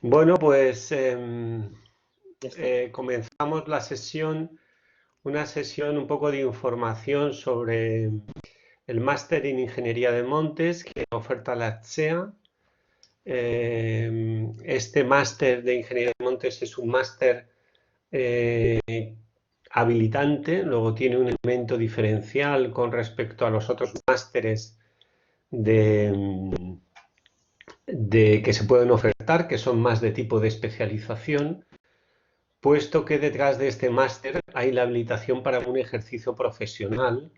Bueno, pues Ya está. comenzamos la sesión, una sesión un poco de información sobre el máster en Ingeniería de Montes que oferta la TSEA. Este máster de Ingeniería de Montes es un máster eh, habilitante, luego tiene un elemento diferencial con respecto a los otros másteres de, de que se pueden ofertar, que son más de tipo de especialización, puesto que detrás de este máster hay la habilitación para un ejercicio profesional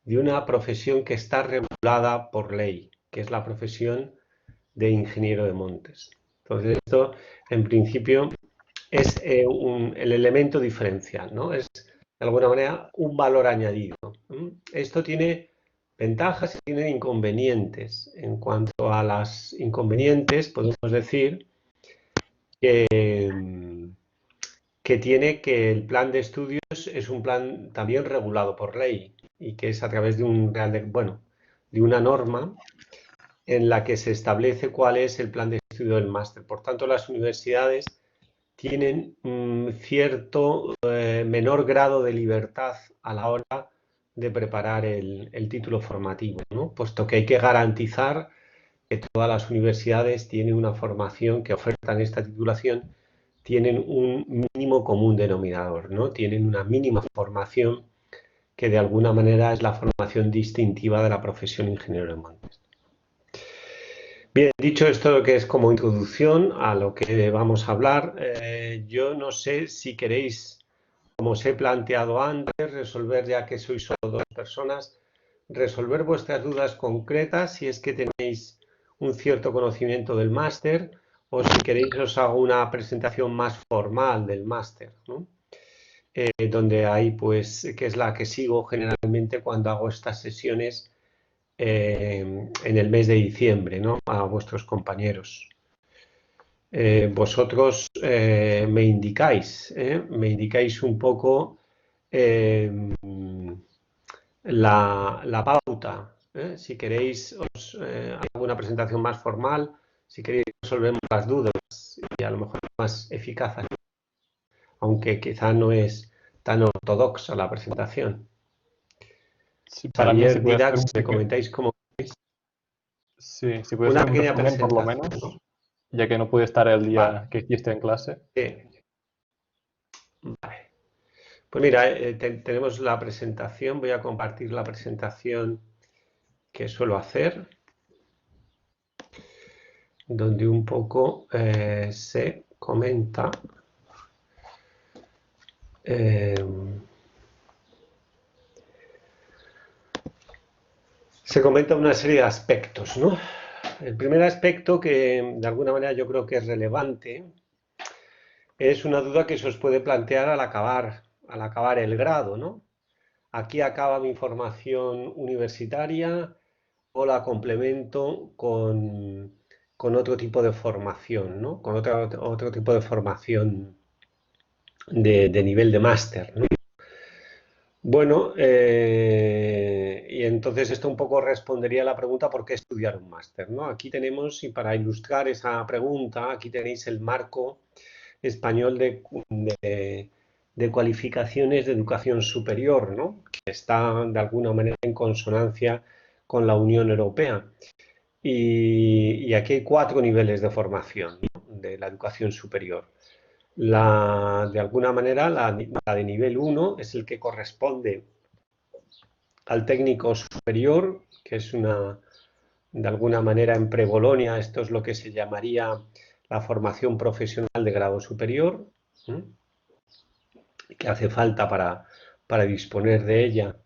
de una profesión que está regulada por ley, que es la profesión de ingeniero de montes. Entonces, esto en principio es el elemento diferencial, ¿no? Es de alguna manera un valor añadido. Esto tiene ventajas y tiene inconvenientes. En cuanto a las inconvenientes, podemos decir que, que tiene que el plan de estudios es un plan también regulado por ley y que es a través de de una norma en la que se establece cuál es el plan de estudio del máster. Por tanto, las universidades tienen cierto menor grado de libertad a la hora de preparar el título formativo, ¿no? Puesto que hay que garantizar que todas las universidades tienen una formación que ofertan esta titulación, tienen un mínimo común denominador, ¿no? Tienen una mínima formación que de alguna manera es la formación distintiva de la profesión ingeniero de montes. Bien, dicho esto, que es como introducción a lo que vamos a hablar, yo no sé si queréis, como os he planteado antes, resolver, ya que sois solo dos personas, resolver vuestras dudas concretas si es que tenéis un cierto conocimiento del máster o si queréis os hago una presentación más formal del máster, ¿no? Donde hay, pues, que es la que sigo generalmente cuando hago estas sesiones en el mes de diciembre, ¿no? A vuestros compañeros. Vosotros me indicáis un poco eh, la pauta. Si queréis, os hago una presentación más formal. Si queréis, resolvemos las dudas y a lo mejor más eficaz, aunque quizá no es tan ortodoxa la presentación. Sí, para mí, Xavier si puede hacer Didax, un me pequeño, comentáis como sí, si puede una ser un pequeña resumen por lo presentación, menos, ¿no? ya que no pude estar el Vale. día que hiciste en clase. Vale. Pues mira, tenemos la presentación. Voy a compartir la presentación que suelo hacer, donde un poco se comenta eh, una serie de aspectos, ¿no? El primer aspecto que de alguna manera yo creo que es relevante es una duda que se os puede plantear al acabar el grado, ¿no? Aquí acaba mi formación universitaria o la complemento con otro tipo de formación, ¿no? Con otro tipo de formación de nivel de máster, ¿no? Bueno, y entonces esto un poco respondería a la pregunta ¿por qué estudiar un máster? ¿No? Aquí tenemos, y para ilustrar esa pregunta, aquí tenéis el marco español de cualificaciones de educación superior, ¿no? Que está de alguna manera en consonancia con la Unión Europea. Y aquí hay cuatro niveles de formación, ¿no? De la educación superior. De alguna manera, la de nivel 1 es el que corresponde al técnico superior, que es de alguna manera en Prebolonia, esto es lo que se llamaría la formación profesional de grado superior, ¿eh? Que hace falta para disponer de ella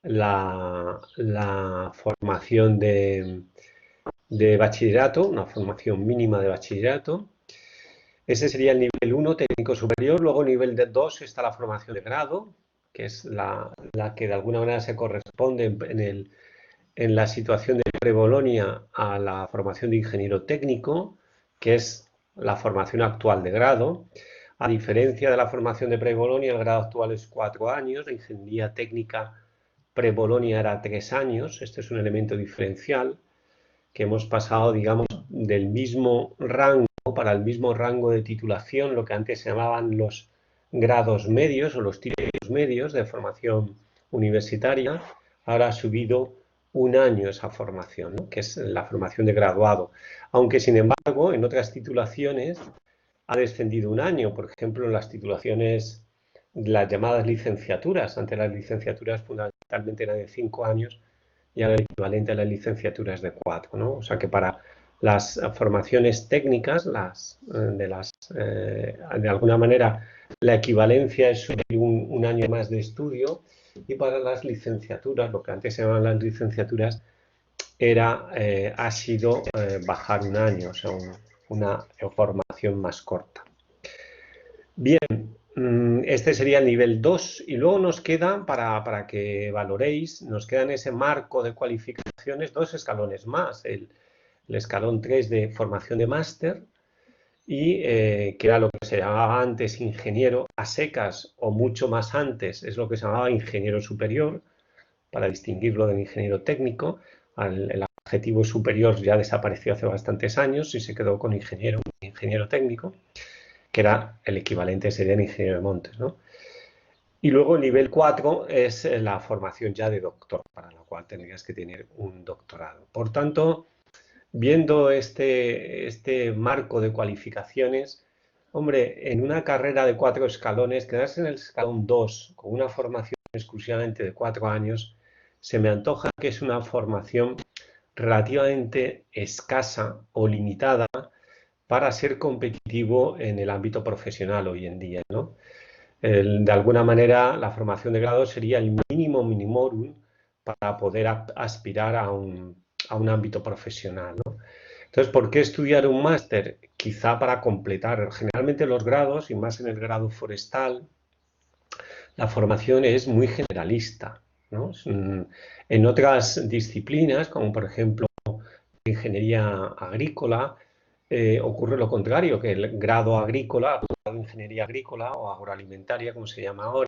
la formación de bachillerato, una formación mínima de bachillerato. Ese sería el nivel 1 técnico superior. Luego, nivel 2 está la formación de grado, que es la que de alguna manera se corresponde en la situación de Pre-Bolonia a la formación de ingeniero técnico, que es la formación actual de grado. A diferencia de la formación de Pre-Bolonia, el grado actual es 4 años, la ingeniería técnica Pre-Bolonia era 3 años. Este es un elemento diferencial que hemos pasado, digamos, del mismo rango para el mismo rango de titulación, lo que antes se llamaban los grados medios o los títulos medios de formación universitaria. Ahora ha subido un año esa formación, ¿no? Que es la formación de graduado. Aunque, sin embargo, en otras titulaciones ha descendido un año. Por ejemplo, en las titulaciones, las llamadas licenciaturas. Antes las licenciaturas fundamentalmente eran de 5 años y ahora el equivalente a las licenciaturas de 4, ¿no? O sea que para las formaciones técnicas, de alguna manera, la equivalencia es subir un año más de estudio, y para las licenciaturas, lo que antes se llamaban las licenciaturas, ha sido bajar un año, o sea, una formación más corta. Bien, este sería el nivel 2 y luego nos queda, para que valoréis, nos queda en ese marco de cualificaciones 2 escalones más, el escalón 3 de formación de máster y que era lo que se llamaba antes ingeniero a secas o mucho más antes, es lo que se llamaba ingeniero superior, para distinguirlo del ingeniero técnico. El adjetivo superior ya desapareció hace bastantes años y se quedó con ingeniero técnico, que era el equivalente, sería el ingeniero de montes, ¿no? Y luego el nivel 4 es la formación ya de doctor, para la cual tendrías que tener un doctorado. Por tanto, viendo este marco de cualificaciones, hombre, en una carrera de 4 escalones, quedarse en el escalón 2 con una formación exclusivamente de 4 años, se me antoja que es una formación relativamente escasa o limitada para ser competitivo en el ámbito profesional hoy en día, ¿no? De alguna manera, la formación de grado sería el mínimo minimorum para poder aspirar a un ámbito profesional, ¿no? Entonces, ¿por qué estudiar un máster? Quizá para completar. Generalmente los grados, y más en el grado forestal, la formación es muy generalista, ¿no? En otras disciplinas, como por ejemplo ingeniería agrícola, ocurre lo contrario, que el grado agrícola, el grado de ingeniería agrícola o agroalimentaria, como se llama ahora,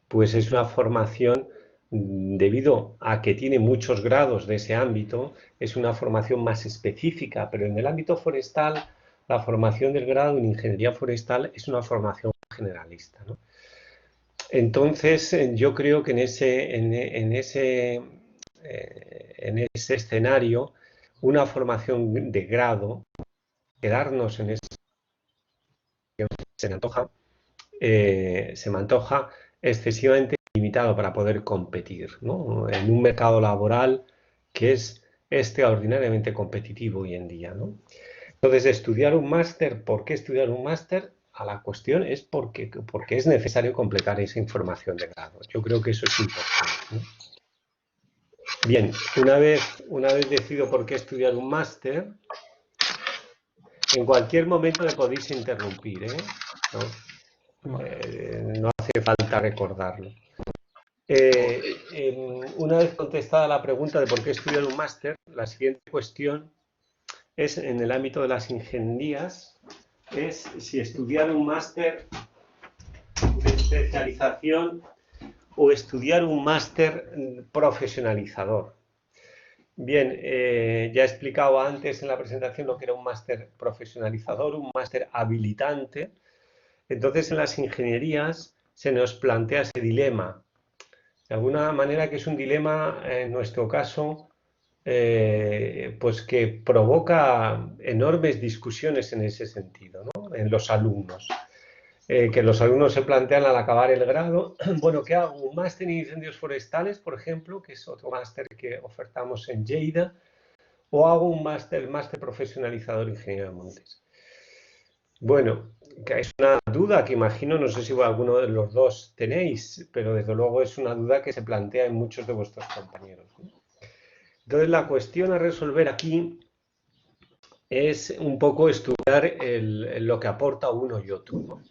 pues es una formación, debido a que tiene muchos grados de ese ámbito, es una formación más específica, pero en el ámbito forestal, la formación del grado en ingeniería forestal es una formación generalista, ¿no? Entonces, yo creo que en ese escenario, una formación de grado, quedarnos en ese, se me antoja excesivamente limitado para poder competir, ¿no? En un mercado laboral que es extraordinariamente competitivo hoy en día, ¿no? Entonces, estudiar un máster, ¿por qué estudiar un máster? A la cuestión es porque es necesario completar esa información de grado. Yo creo que eso es importante, ¿no? Bien, una vez decidido por qué estudiar un máster, en cualquier momento me podéis interrumpir, ¿eh? No hace falta recordarlo. Una vez contestada la pregunta de por qué estudiar un máster, la siguiente cuestión es, en el ámbito de las ingenierías, es si estudiar un máster de especialización o estudiar un máster profesionalizador. Bien, ya he explicado antes en la presentación lo que era un máster profesionalizador, un máster habilitante. Entonces, en las ingenierías se nos plantea ese dilema. De alguna manera que es un dilema, en nuestro caso, pues que provoca enormes discusiones en ese sentido, ¿no? En los alumnos. Que los alumnos se plantean al acabar el grado, bueno, ¿qué hago? ¿Un máster en incendios forestales, por ejemplo, que es otro máster que ofertamos en Lleida? ¿O hago un máster profesionalizador ingeniero de montes? Bueno, que es una duda que imagino, no sé si alguno de los dos tenéis, pero desde luego es una duda que se plantea en muchos de vuestros compañeros, ¿no? Entonces, la cuestión a resolver aquí es un poco estudiar lo que aporta uno y otro, ¿no?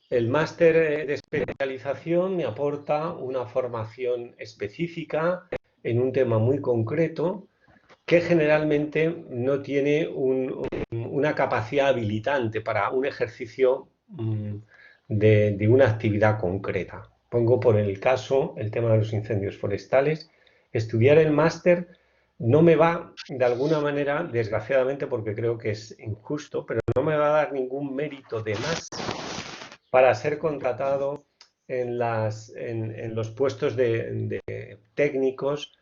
El máster de especialización me aporta una formación específica en un tema muy concreto que generalmente no tiene una capacidad habilitante para un ejercicio de una actividad concreta. Pongo por el caso el tema de los incendios forestales. Estudiar el máster no me va, de alguna manera, desgraciadamente, porque creo que es injusto, pero no me va a dar ningún mérito de más para ser contratado en los puestos de técnicos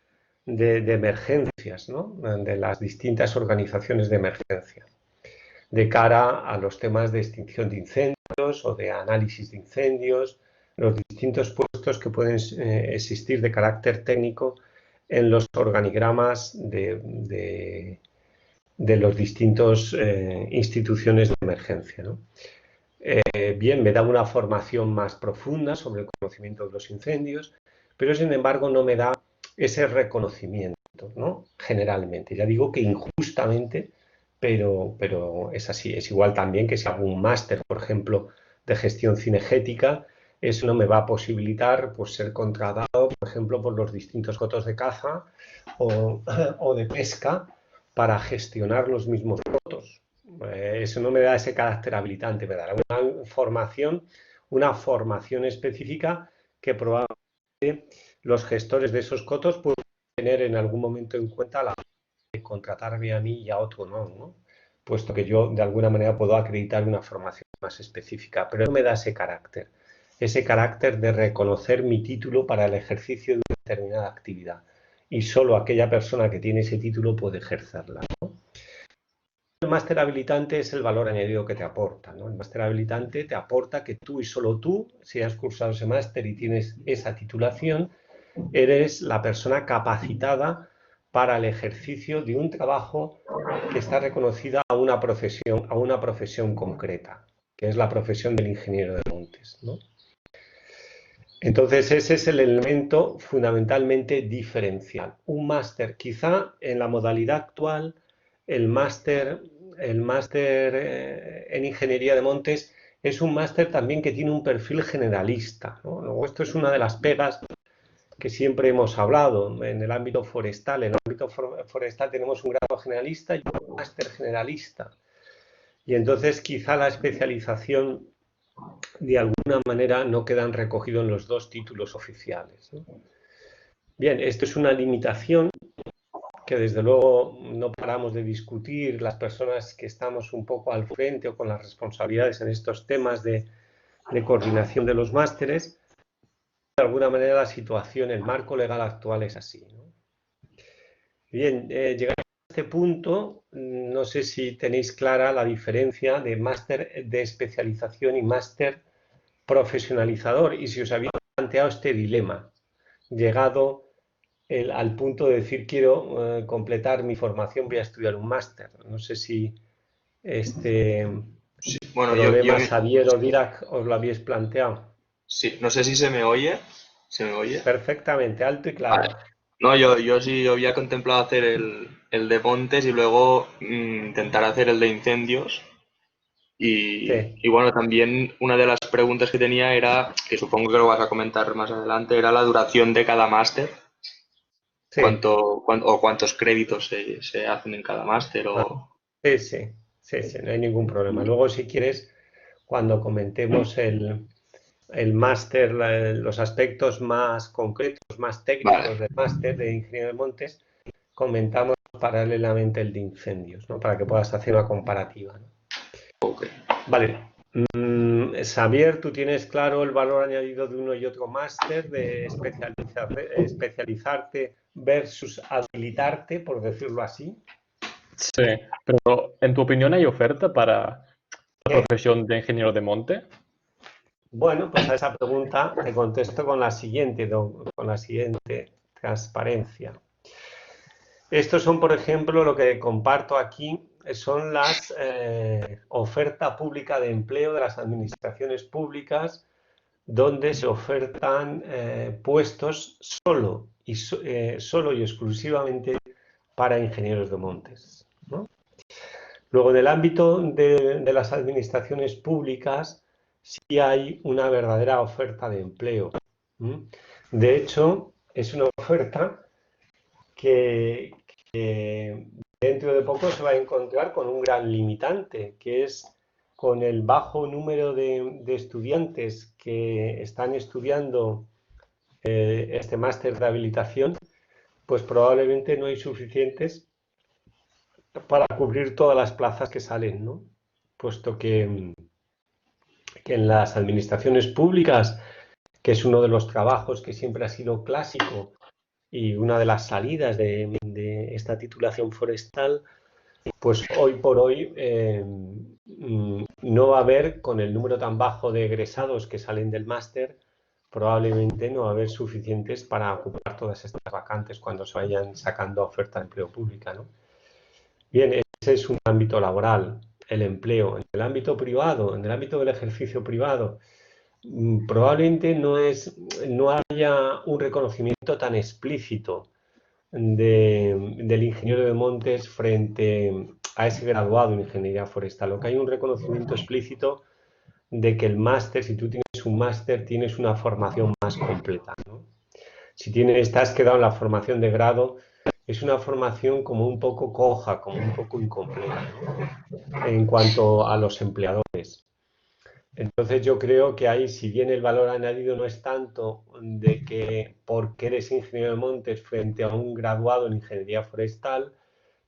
de emergencias, ¿no? De las distintas organizaciones de emergencia, de cara a los temas de extinción de incendios o de análisis de incendios, los distintos puestos que pueden existir de carácter técnico en los organigramas de los distintos instituciones de emergencia, ¿no? Bien, me da una formación más profunda sobre el conocimiento de los incendios, pero sin embargo no me da ese reconocimiento, ¿no? Generalmente. Ya digo que injustamente, pero es así. Es igual también que si hago un máster, por ejemplo, de gestión cinegética, eso no me va a posibilitar pues, ser contratado, por ejemplo, por los distintos cotos de caza o de pesca para gestionar los mismos cotos. Eso no me da ese carácter habilitante, me dará una formación específica que probablemente los gestores de esos cotos pueden tener en algún momento en cuenta a la hora de contratarme a mí y a otro no, puesto que yo de alguna manera puedo acreditar una formación más específica, pero no me da ese carácter de reconocer mi título para el ejercicio de una determinada actividad. Y solo aquella persona que tiene ese título puede ejercerla, ¿no? El máster habilitante es el valor añadido que te aporta, ¿no? El máster habilitante te aporta que tú y solo tú, si has cursado ese máster y tienes esa titulación, eres la persona capacitada para el ejercicio de un trabajo que está reconocida a una profesión concreta, que es la profesión del ingeniero de montes, ¿no? Entonces ese es el elemento fundamentalmente diferencial. Un máster, quizá en la modalidad actual, el máster, el máster en ingeniería de montes es un máster también que tiene un perfil generalista, ¿no? Luego esto es una de las pegas que siempre hemos hablado en el ámbito forestal. En el ámbito forestal tenemos un grado generalista y un máster generalista. Y entonces quizá la especialización de alguna manera no quedan recogidos en los dos títulos oficiales, ¿no? Bien, esto es una limitación que desde luego no paramos de discutir las personas que estamos un poco al frente o con las responsabilidades en estos temas de coordinación de los másteres. De alguna manera la situación, el marco legal actual es así, ¿no? Bien, llegado a este punto, no sé si tenéis clara la diferencia de máster de especialización y máster profesionalizador y si os habéis planteado este dilema, llegado al punto de decir quiero completar mi formación, voy a estudiar un máster. No sé si este Sí, bueno, problema, Xavier o Dirac, os lo habéis planteado. sí, no sé si se me oye. ¿Se me oye? Perfectamente, alto y claro. Vale. No, yo sí había contemplado hacer el de montes y luego intentar hacer el de incendios. Sí, Y bueno, también una de las preguntas que tenía era, que supongo que lo vas a comentar más adelante, era la duración de cada máster. sí. O cuántos créditos se hacen en cada máster Ah, o... sí, sí, sí, sí, no hay ningún problema. Luego, si quieres, cuando comentemos el máster, los aspectos más concretos, más Vale, técnicos del máster de Ingeniero de Montes, comentamos paralelamente el de incendios, ¿no? Para que puedas hacer una comparativa, ¿no? ok. Vale. Xavier, ¿tú tienes claro el valor añadido de uno y otro máster, de especializarte versus habilitarte, por decirlo así? Sí, pero ¿en tu opinión hay oferta para la profesión de ingeniero de monte? Bueno, pues a esa pregunta te contesto con la siguiente transparencia. Estos son, por ejemplo, lo que comparto aquí, son las oferta pública de empleo de las administraciones públicas donde se ofertan puestos solo y exclusivamente para ingenieros de montes, ¿no? Luego, en el ámbito de las administraciones públicas, sí hay una verdadera oferta de empleo. De hecho, es una oferta que dentro de poco se va a encontrar con un gran limitante, que es con el bajo número de estudiantes que están estudiando este máster de habilitación, pues probablemente no hay suficientes para cubrir todas las plazas que salen, ¿no? Puesto que en las administraciones públicas, que es uno de los trabajos que siempre ha sido clásico y una de las salidas de esta titulación forestal, pues hoy por hoy no va a haber, con el número tan bajo de egresados que salen del máster, probablemente no va a haber suficientes para ocupar todas estas vacantes cuando se vayan sacando oferta de empleo pública, ¿no? Bien, ese es un ámbito laboral, el empleo. En el ámbito privado, en el ámbito del ejercicio privado, probablemente no haya un reconocimiento tan explícito del ingeniero de montes frente a ese graduado en ingeniería forestal. Lo que hay un reconocimiento explícito de que el máster, si tú tienes un máster, tienes una formación más completa, ¿no? Si te has quedado en la formación de grado, es una formación como un poco coja, como un poco incompleta, ¿no? En cuanto a los empleadores. Entonces yo creo que ahí, si bien el valor añadido no es tanto de que porque eres ingeniero de montes frente a un graduado en ingeniería forestal,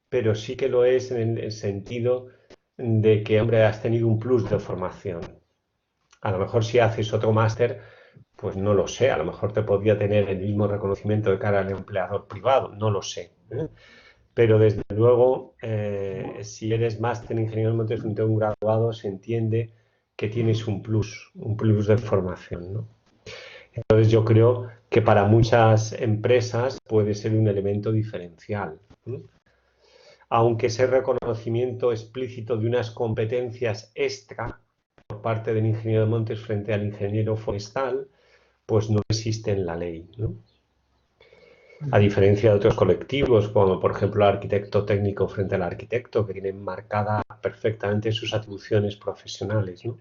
pero sí que lo es en el sentido de que, hombre, has tenido un plus de formación. A lo mejor si haces otro máster, pues no lo sé, a lo mejor te podría tener el mismo reconocimiento de cara al empleador privado, no lo sé, ¿eh? Pero desde luego, si eres máster en ingeniería de montes frente a un graduado, se entiende que tienes un plus de formación, ¿no? Entonces yo creo que para muchas empresas puede ser un elemento diferencial, ¿no? Aunque ese reconocimiento explícito de unas competencias extra por parte del ingeniero de montes frente al ingeniero forestal, pues no existe en la ley, ¿no? A diferencia de otros colectivos, como por ejemplo el arquitecto técnico frente al arquitecto, que tienen marcadas perfectamente sus atribuciones profesionales, ¿no?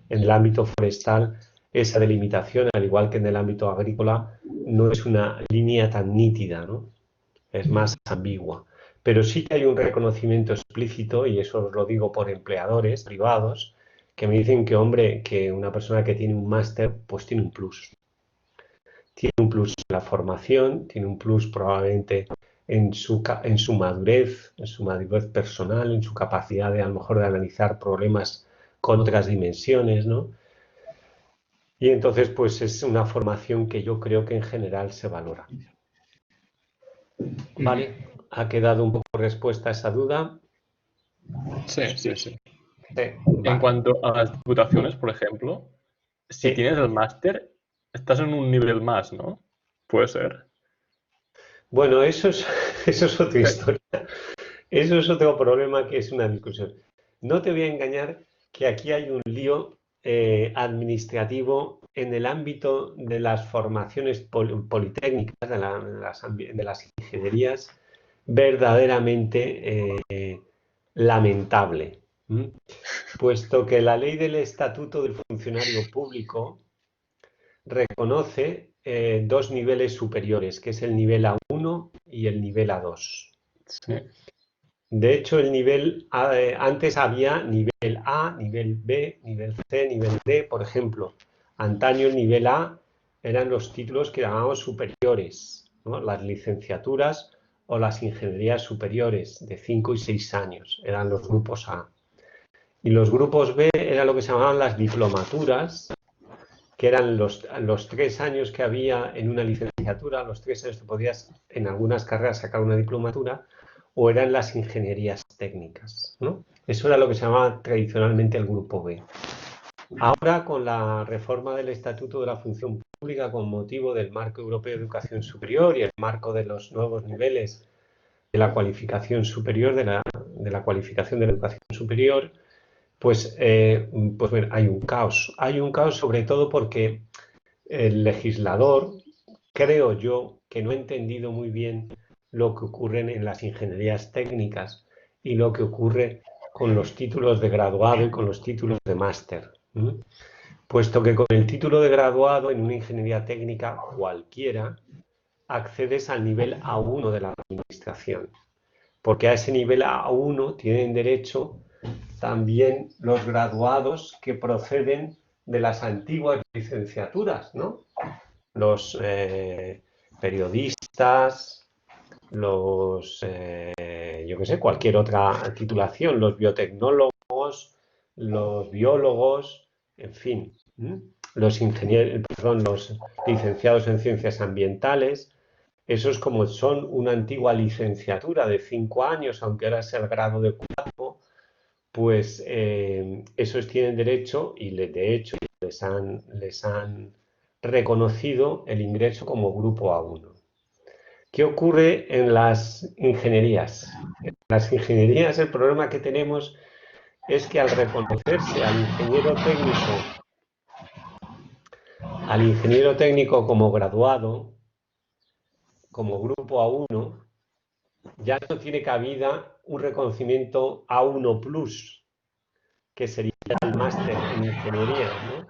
En el ámbito forestal, esa delimitación, al igual que en el ámbito agrícola, no es una línea tan nítida, ¿no? Es más ambigua. Pero sí que hay un reconocimiento explícito, y eso os lo digo por empleadores privados, que me dicen que, hombre, que una persona que tiene un máster, pues tiene un plus. Tiene un plus en la formación, tiene un plus probablemente en su madurez personal, en su capacidad de a lo mejor de analizar problemas con otras dimensiones, ¿no? Y entonces pues es una formación que yo creo que en general se valora. ¿Vale? ¿Ha quedado un poco respuesta a esa duda? Sí, sí, sí. Sí, En vale. cuanto a las diputaciones, por ejemplo, si Sí. tienes el máster, estás en un nivel más, ¿no? Puede ser. Bueno, eso es otra historia. Eso es otro problema que es una discusión. No te voy a engañar que aquí hay un lío administrativo en el ámbito de las formaciones politécnicas, de las ingenierías, verdaderamente lamentable. Puesto que la ley del Estatuto del Funcionario Público reconoce dos niveles superiores, que es el nivel A1 y el nivel A2. Sí. De hecho, antes había nivel A, nivel B, nivel C, nivel D, por ejemplo. Antaño el nivel A eran los títulos que llamábamos superiores, ¿no? Las licenciaturas o las ingenierías superiores de 5 y 6 años, eran los grupos A. Y los grupos B eran lo que se llamaban las diplomaturas, que eran los 3 años que había en una licenciatura, los 3 años que podías en algunas carreras sacar una diplomatura, o eran las ingenierías técnicas, ¿no? Eso era lo que se llamaba tradicionalmente el grupo B. Ahora, con la reforma del Estatuto de la Función Pública con motivo del Marco Europeo de Educación Superior y el marco de los nuevos niveles de la cualificación superior, de la cualificación de la educación superior, pues bueno, hay un caos. Hay un caos sobre todo porque el legislador, creo yo, que no ha entendido muy bien lo que ocurre en las ingenierías técnicas y lo que ocurre con los títulos de graduado y con los títulos de máster. Puesto que con el título de graduado en una ingeniería técnica cualquiera accedes al nivel A1 de la administración, porque a ese nivel A1 tienen derecho también los graduados que proceden de las antiguas licenciaturas, ¿no? Los periodistas, yo qué sé, cualquier otra titulación, los biotecnólogos, los biólogos, en fin, los ingenieros, perdón, los licenciados en ciencias ambientales. Esos como son una antigua licenciatura de 5 años, aunque ahora sea el grado de 4, pues esos tienen derecho y de hecho les han reconocido el ingreso como grupo A1. ¿Qué ocurre en las ingenierías? En las ingenierías el problema que tenemos es que al reconocerse al ingeniero técnico como graduado, como grupo A1, ya no tiene cabida un reconocimiento A1 plus, que sería el máster en ingeniería, ¿no?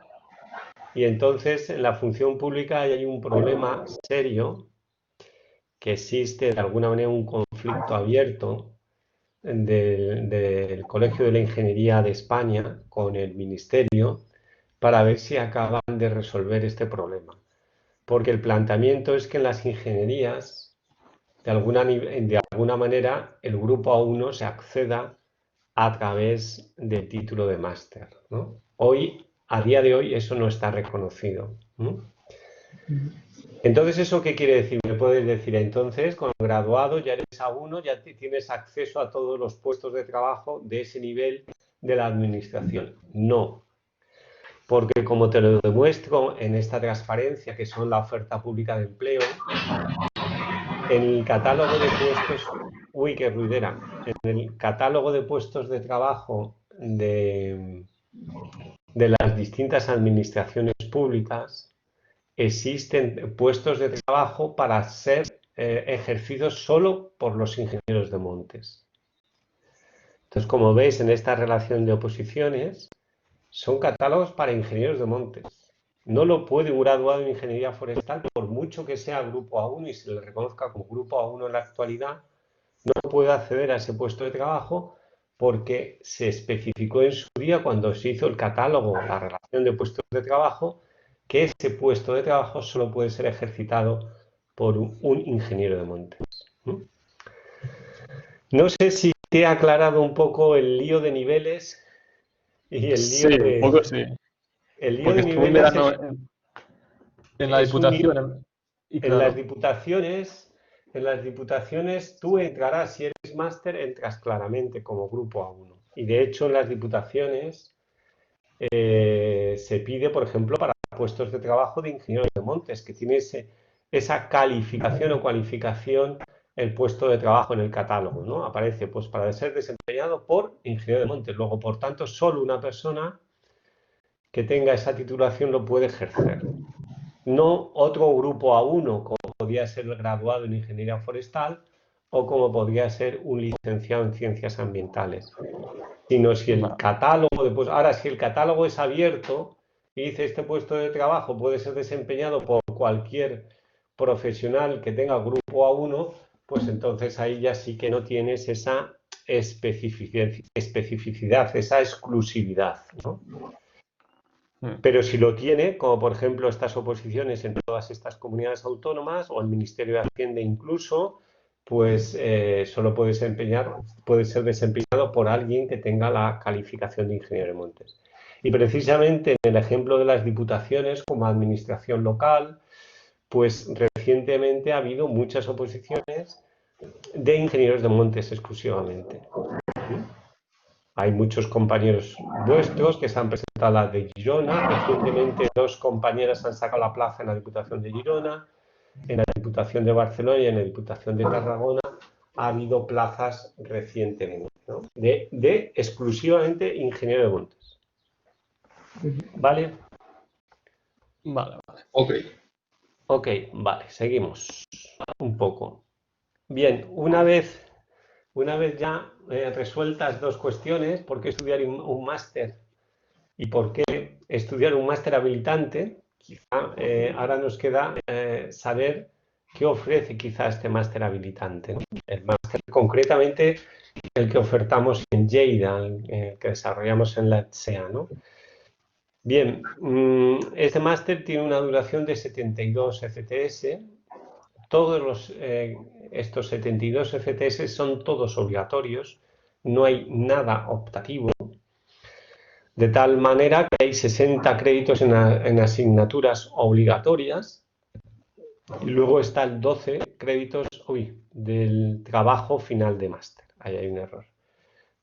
Y entonces en la función pública hay un problema serio, que existe de alguna manera un conflicto abierto del Colegio de la Ingeniería de España con el Ministerio para ver si acaban de resolver este problema. Porque el planteamiento es que en las ingenierías, de alguna manera, el grupo A1 se acceda a través del título de máster, ¿no? A día de hoy, eso no está reconocido, ¿no? Entonces, ¿eso qué quiere decir? Me puedes decir, entonces, con graduado ya eres A1, ya tienes acceso a todos los puestos de trabajo de ese nivel de la administración. No, porque como te lo demuestro en esta transparencia, que son la oferta pública de empleo, en el catálogo de puestos, uy, qué ruidera, en el catálogo de puestos de trabajo de las distintas administraciones públicas, existen puestos de trabajo para ser ejercidos solo por los ingenieros de montes. Entonces, como veis, en esta relación de oposiciones, son catálogos para ingenieros de montes. No lo puede un graduado en ingeniería forestal, por mucho que sea grupo A1 y se le reconozca como grupo A1 en la actualidad, no puede acceder a ese puesto de trabajo porque se especificó en su día, cuando se hizo el catálogo, la relación de puestos de trabajo, que ese puesto de trabajo solo puede ser ejercitado por un ingeniero de montes. No sé si te he aclarado un poco el lío de niveles y el lío Sí, un poco sí. El lío Porque de estuve un niveles verano en la es Diputación y en las claro, diputaciones. En las diputaciones tú entrarás, si eres máster, entras claramente como grupo A1. Y de hecho en las diputaciones se pide, por ejemplo, para puestos de trabajo de ingenieros de montes, que tiene esa calificación o cualificación el puesto de trabajo en el catálogo, ¿no? Aparece pues para ser desempeñado por ingeniero de montes. Luego, por tanto, solo una persona que tenga esa titulación lo puede ejercer. No otro grupo A1, como podría ser el graduado en ingeniería forestal o como podría ser un licenciado en ciencias ambientales, sino si el catálogo, ahora si el catálogo es abierto y dice este puesto de trabajo puede ser desempeñado por cualquier profesional que tenga grupo A1, pues entonces ahí ya sí que no tienes esa especificidad, esa exclusividad, ¿no? Pero si lo tiene, como por ejemplo estas oposiciones en todas estas comunidades autónomas o el Ministerio de Hacienda incluso, pues solo puede ser desempeñado por alguien que tenga la calificación de ingeniero de montes. Y precisamente en el ejemplo de las diputaciones como administración local, pues recientemente ha habido muchas oposiciones de ingenieros de montes exclusivamente. Hay muchos compañeros vuestros que se han presentado a la de Girona. Recientemente 2 compañeras han sacado la plaza en la Diputación de Girona, en la Diputación de Barcelona y en la Diputación de Tarragona ha habido plazas recientemente, ¿no? de exclusivamente ingeniero de montes. ¿Vale? vale. Ok. Vale, seguimos un poco. Bien, una vez ya resueltas 2 cuestiones, ¿por qué estudiar un máster y por qué estudiar un máster habilitante? Quizá ahora nos queda saber qué ofrece quizá este máster habilitante, ¿no? El máster concretamente el que ofertamos en Lleida, el que desarrollamos en la ETSEA, ¿no? Bien, este máster tiene una duración de 72 FTS todos estos 72 FTS son todos obligatorios, no hay nada optativo, de tal manera que hay 60 créditos en asignaturas obligatorias y luego están 12 créditos del trabajo final de máster. Ahí hay un error.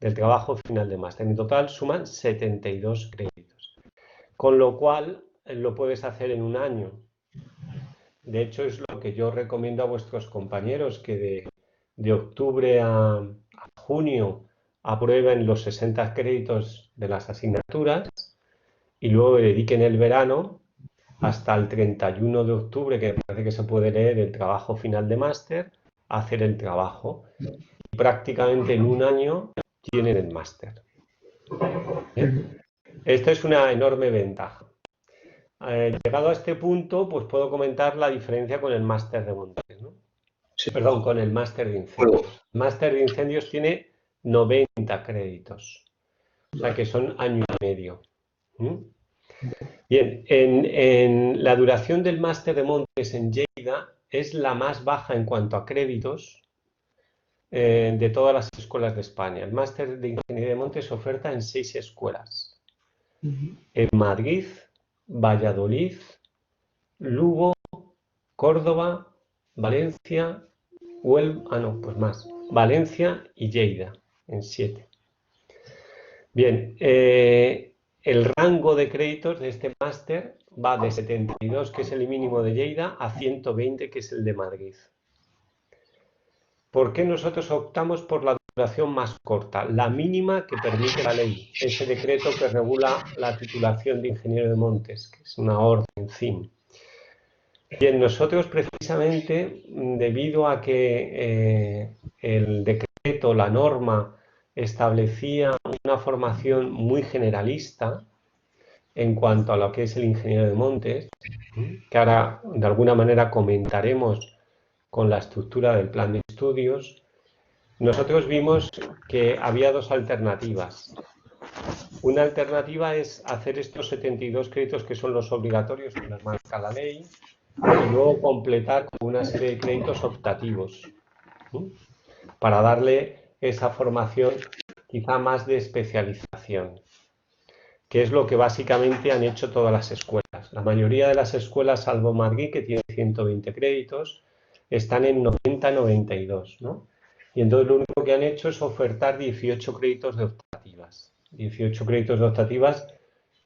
Del trabajo final de máster. En total suman 72 créditos. Con lo cual lo puedes hacer en un año. De hecho, es lo que yo recomiendo a vuestros compañeros, que de octubre a junio aprueben los 60 créditos de las asignaturas y luego dediquen el verano hasta el 31 de octubre, que me parece que se puede leer el trabajo final de máster, a hacer el trabajo. Y prácticamente en un año tienen el máster. Esto es una enorme ventaja. Llegado a este punto, pues puedo comentar la diferencia con el máster de montes, ¿no? Sí. Perdón, con el máster de incendios. El máster de incendios tiene 90 créditos, o sea que son año y medio. Bien, en la duración del máster de montes en Lleida es la más baja en cuanto a créditos de todas las escuelas de España. El máster de ingeniería de montes se oferta en 6 escuelas. En Madrid, Valladolid, Lugo, Córdoba, Valencia, Valencia y Lleida, en 7. Bien, el rango de créditos de este máster va de 72, que es el mínimo de Lleida, a 120, que es el de Madrid. ¿Por qué nosotros optamos por la duración más corta? La mínima que permite la ley, ese decreto que regula la titulación de ingeniero de montes, que es una orden CIM. Bien, nosotros precisamente, debido a que el decreto, la norma, establecía una formación muy generalista en cuanto a lo que es el ingeniero de montes, que ahora de alguna manera comentaremos con la estructura del plan de estudios, nosotros vimos que había 2 alternativas. Una alternativa es hacer estos 72 créditos que son los obligatorios que nos marca la ley y luego completar con una serie de créditos optativos, para darle esa formación quizá más de especialización, que es lo que básicamente han hecho todas las escuelas. La mayoría de las escuelas, salvo Madrid, que tiene 120 créditos, están en 90-92, ¿no? Y entonces lo único que han hecho es ofertar 18 créditos de optativas. 18 créditos de optativas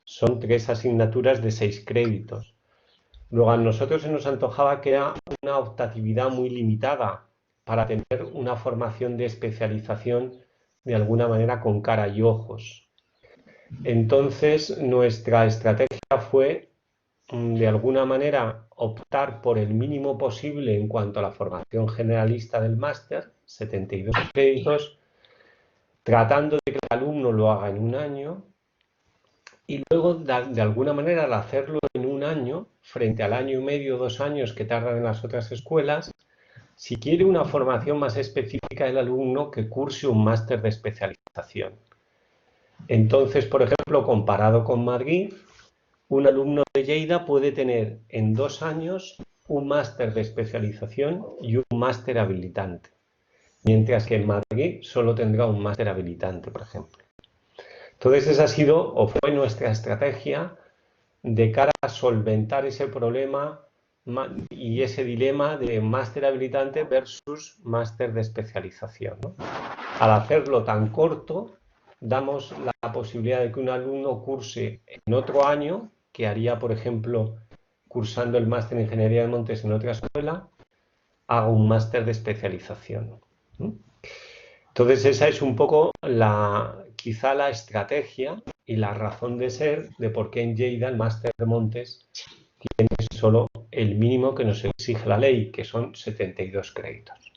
son 3 asignaturas de 6 créditos. Luego a nosotros se nos antojaba que era una optatividad muy limitada para tener una formación de especialización de alguna manera con cara y ojos. Entonces nuestra estrategia fue de alguna manera optar por el mínimo posible en cuanto a la formación generalista del máster, 72 créditos, tratando de que el alumno lo haga en un año y luego de alguna manera al hacerlo en un año, frente al año y medio, 2 años que tardan en las otras escuelas, si quiere una formación más específica el alumno, que curse un máster de especialización. Entonces, por ejemplo, comparado con Madrid, un alumno de Lleida puede tener en 2 años un máster de especialización y un máster habilitante, mientras que en Madrid solo tendrá un máster habilitante, por ejemplo. Entonces, esa ha sido o fue nuestra estrategia de cara a solventar ese problema y ese dilema de máster habilitante versus máster de especialización, ¿no? Al hacerlo tan corto, damos la posibilidad de que un alumno curse en otro año, que haría, por ejemplo, cursando el máster en Ingeniería de Montes en otra escuela, haga un máster de especialización. Entonces, esa es un poco quizá la estrategia y la razón de ser de por qué en Lleida el máster de Montes tiene solo el mínimo que nos exige la ley, que son 72 créditos.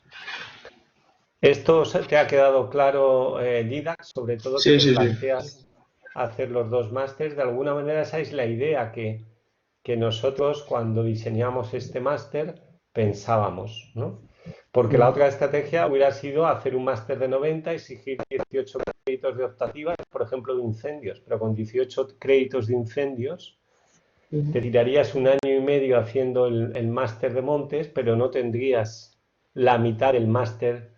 ¿Esto te ha quedado claro, Didac? Sobre todo que te planteas hacer los 2 másteres. De alguna manera esa es la idea que nosotros cuando diseñamos este máster pensábamos, ¿no? Porque la otra estrategia hubiera sido hacer un máster de 90, exigir 18 créditos de optativas, por ejemplo, de incendios, pero con 18 créditos de incendios te tirarías un año y medio haciendo el máster de montes, pero no tendrías la mitad del máster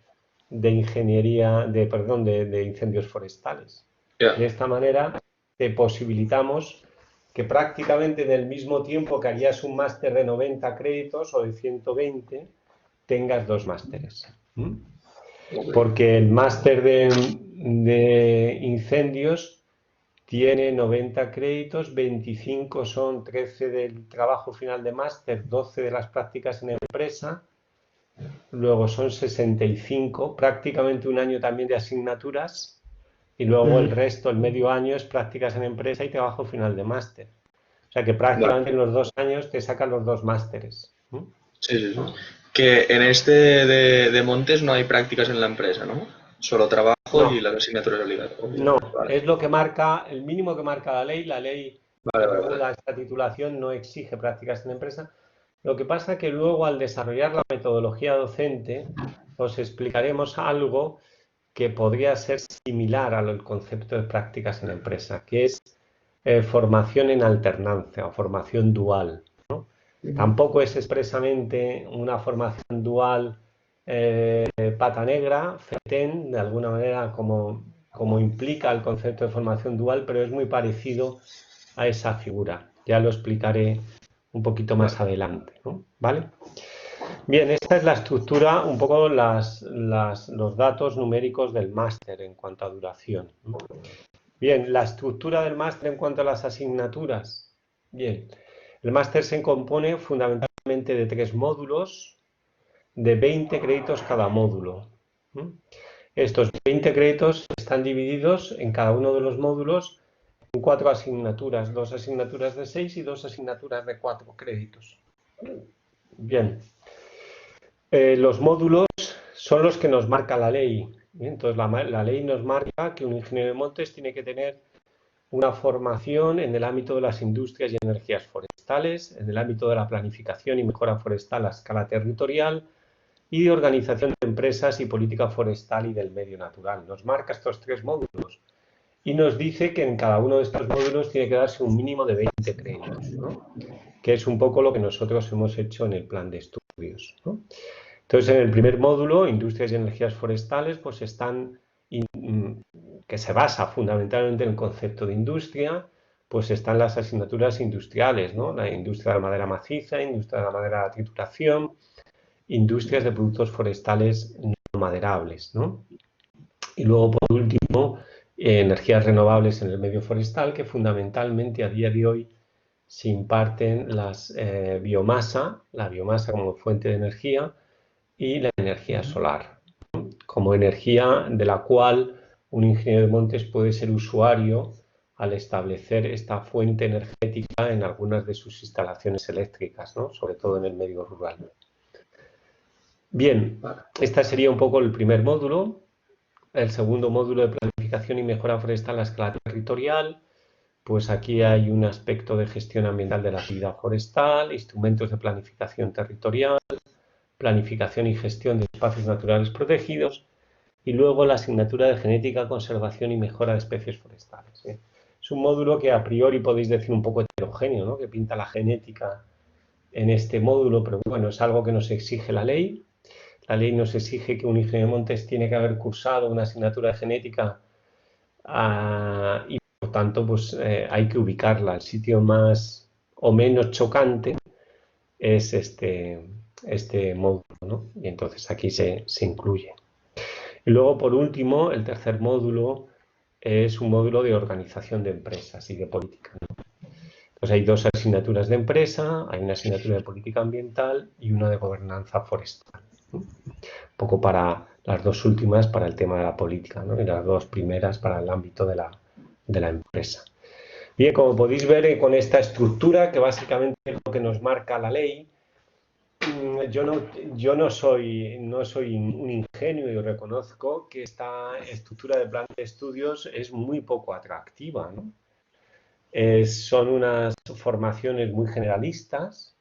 de ingeniería, de incendios forestales. De esta manera te posibilitamos que prácticamente en el mismo tiempo que harías un máster de 90 créditos o de 120, tengas 2 másteres. Porque el máster de incendios tiene 90 créditos, 25 son 13 del trabajo final de máster, 12 de las prácticas en empresa, luego son 65, prácticamente un año también de asignaturas, y luego el resto, el medio año, es prácticas en empresa y trabajo final de máster. O sea que prácticamente en los 2 años te sacan los 2 másteres. Sí, sí, sí. Que en este de Montes no hay prácticas en la empresa, ¿no? Solo trabajo No, y las asignaturas obligatorias. no, Vale. es lo que marca, el mínimo que marca la ley. La ley Vale, que vale, regula vale. esta titulación no exige prácticas en empresa. Lo que pasa es que luego, al desarrollar la metodología docente, os explicaremos algo que podría ser similar al concepto de prácticas en empresa, que es formación en alternancia o formación dual, ¿no? Tampoco es expresamente una formación dual pata negra, FETEN, de alguna manera como implica el concepto de formación dual, pero es muy parecido a esa figura. Ya lo explicaré un poquito más adelante, ¿no? ¿Vale? Bien, esta es la estructura, un poco los datos numéricos del máster en cuanto a duración. Bien, la estructura del máster en cuanto a las asignaturas. Bien, el máster se compone fundamentalmente de 3 módulos de 20 créditos cada módulo. Estos 20 créditos están divididos en cada uno de los módulos en 4 asignaturas, 2 asignaturas de 6 y 2 asignaturas de 4 créditos. Bien, los módulos son los que nos marca la ley. Entonces, la ley nos marca que un ingeniero de montes tiene que tener una formación en el ámbito de las industrias y energías forestales, en el ámbito de la planificación y mejora forestal a escala territorial y de organización de empresas y política forestal y del medio natural. Nos marca estos 3 módulos y nos dice que en cada uno de estos módulos tiene que darse un mínimo de 20 créditos, ¿no? Que es un poco lo que nosotros hemos hecho en el plan de estudios, ¿no? Entonces, en el primer módulo, Industrias y Energías Forestales, pues que se basa fundamentalmente en el concepto de industria, pues están las asignaturas industriales, ¿no? La industria de la madera maciza, industria de la madera de trituración, industrias de productos forestales no maderables, ¿no? Y luego, por último, energías renovables en el medio forestal, que fundamentalmente a día de hoy se imparten la biomasa como fuente de energía, y la energía solar, como energía de la cual un ingeniero de montes puede ser usuario al establecer esta fuente energética en algunas de sus instalaciones eléctricas, ¿no? Sobre todo en el medio rural. Bien, este sería un poco el primer módulo. El segundo módulo de planificación y mejora forestal a escala territorial. Pues aquí hay un aspecto de gestión ambiental de la actividad forestal, instrumentos de planificación territorial, planificación y gestión de espacios naturales protegidos, y luego la asignatura de genética, conservación y mejora de especies forestales. Es un módulo que a priori podéis decir un poco heterogéneo, ¿no? Que pinta la genética en este módulo, pero bueno, es algo que nos exige la ley. La ley nos exige que un ingeniero de montes tiene que haber cursado una asignatura de genética y por tanto pues hay que ubicarla. El sitio más o menos chocante es este módulo, ¿no? Y entonces aquí se incluye. Y luego, por último, el tercer módulo es un módulo de organización de empresas y de política, ¿no? Pues hay 2 asignaturas de empresa, hay una asignatura de política ambiental y una de gobernanza forestal, ¿no? Un poco para las 2 últimas para el tema de la política, ¿no? Y las 2 primeras para el ámbito de la empresa. Bien, como podéis ver con esta estructura, que básicamente es lo que nos marca la ley, yo no soy un ingenuo y reconozco que esta estructura de plan de estudios es muy poco atractiva, ¿no? Son unas formaciones muy generalistas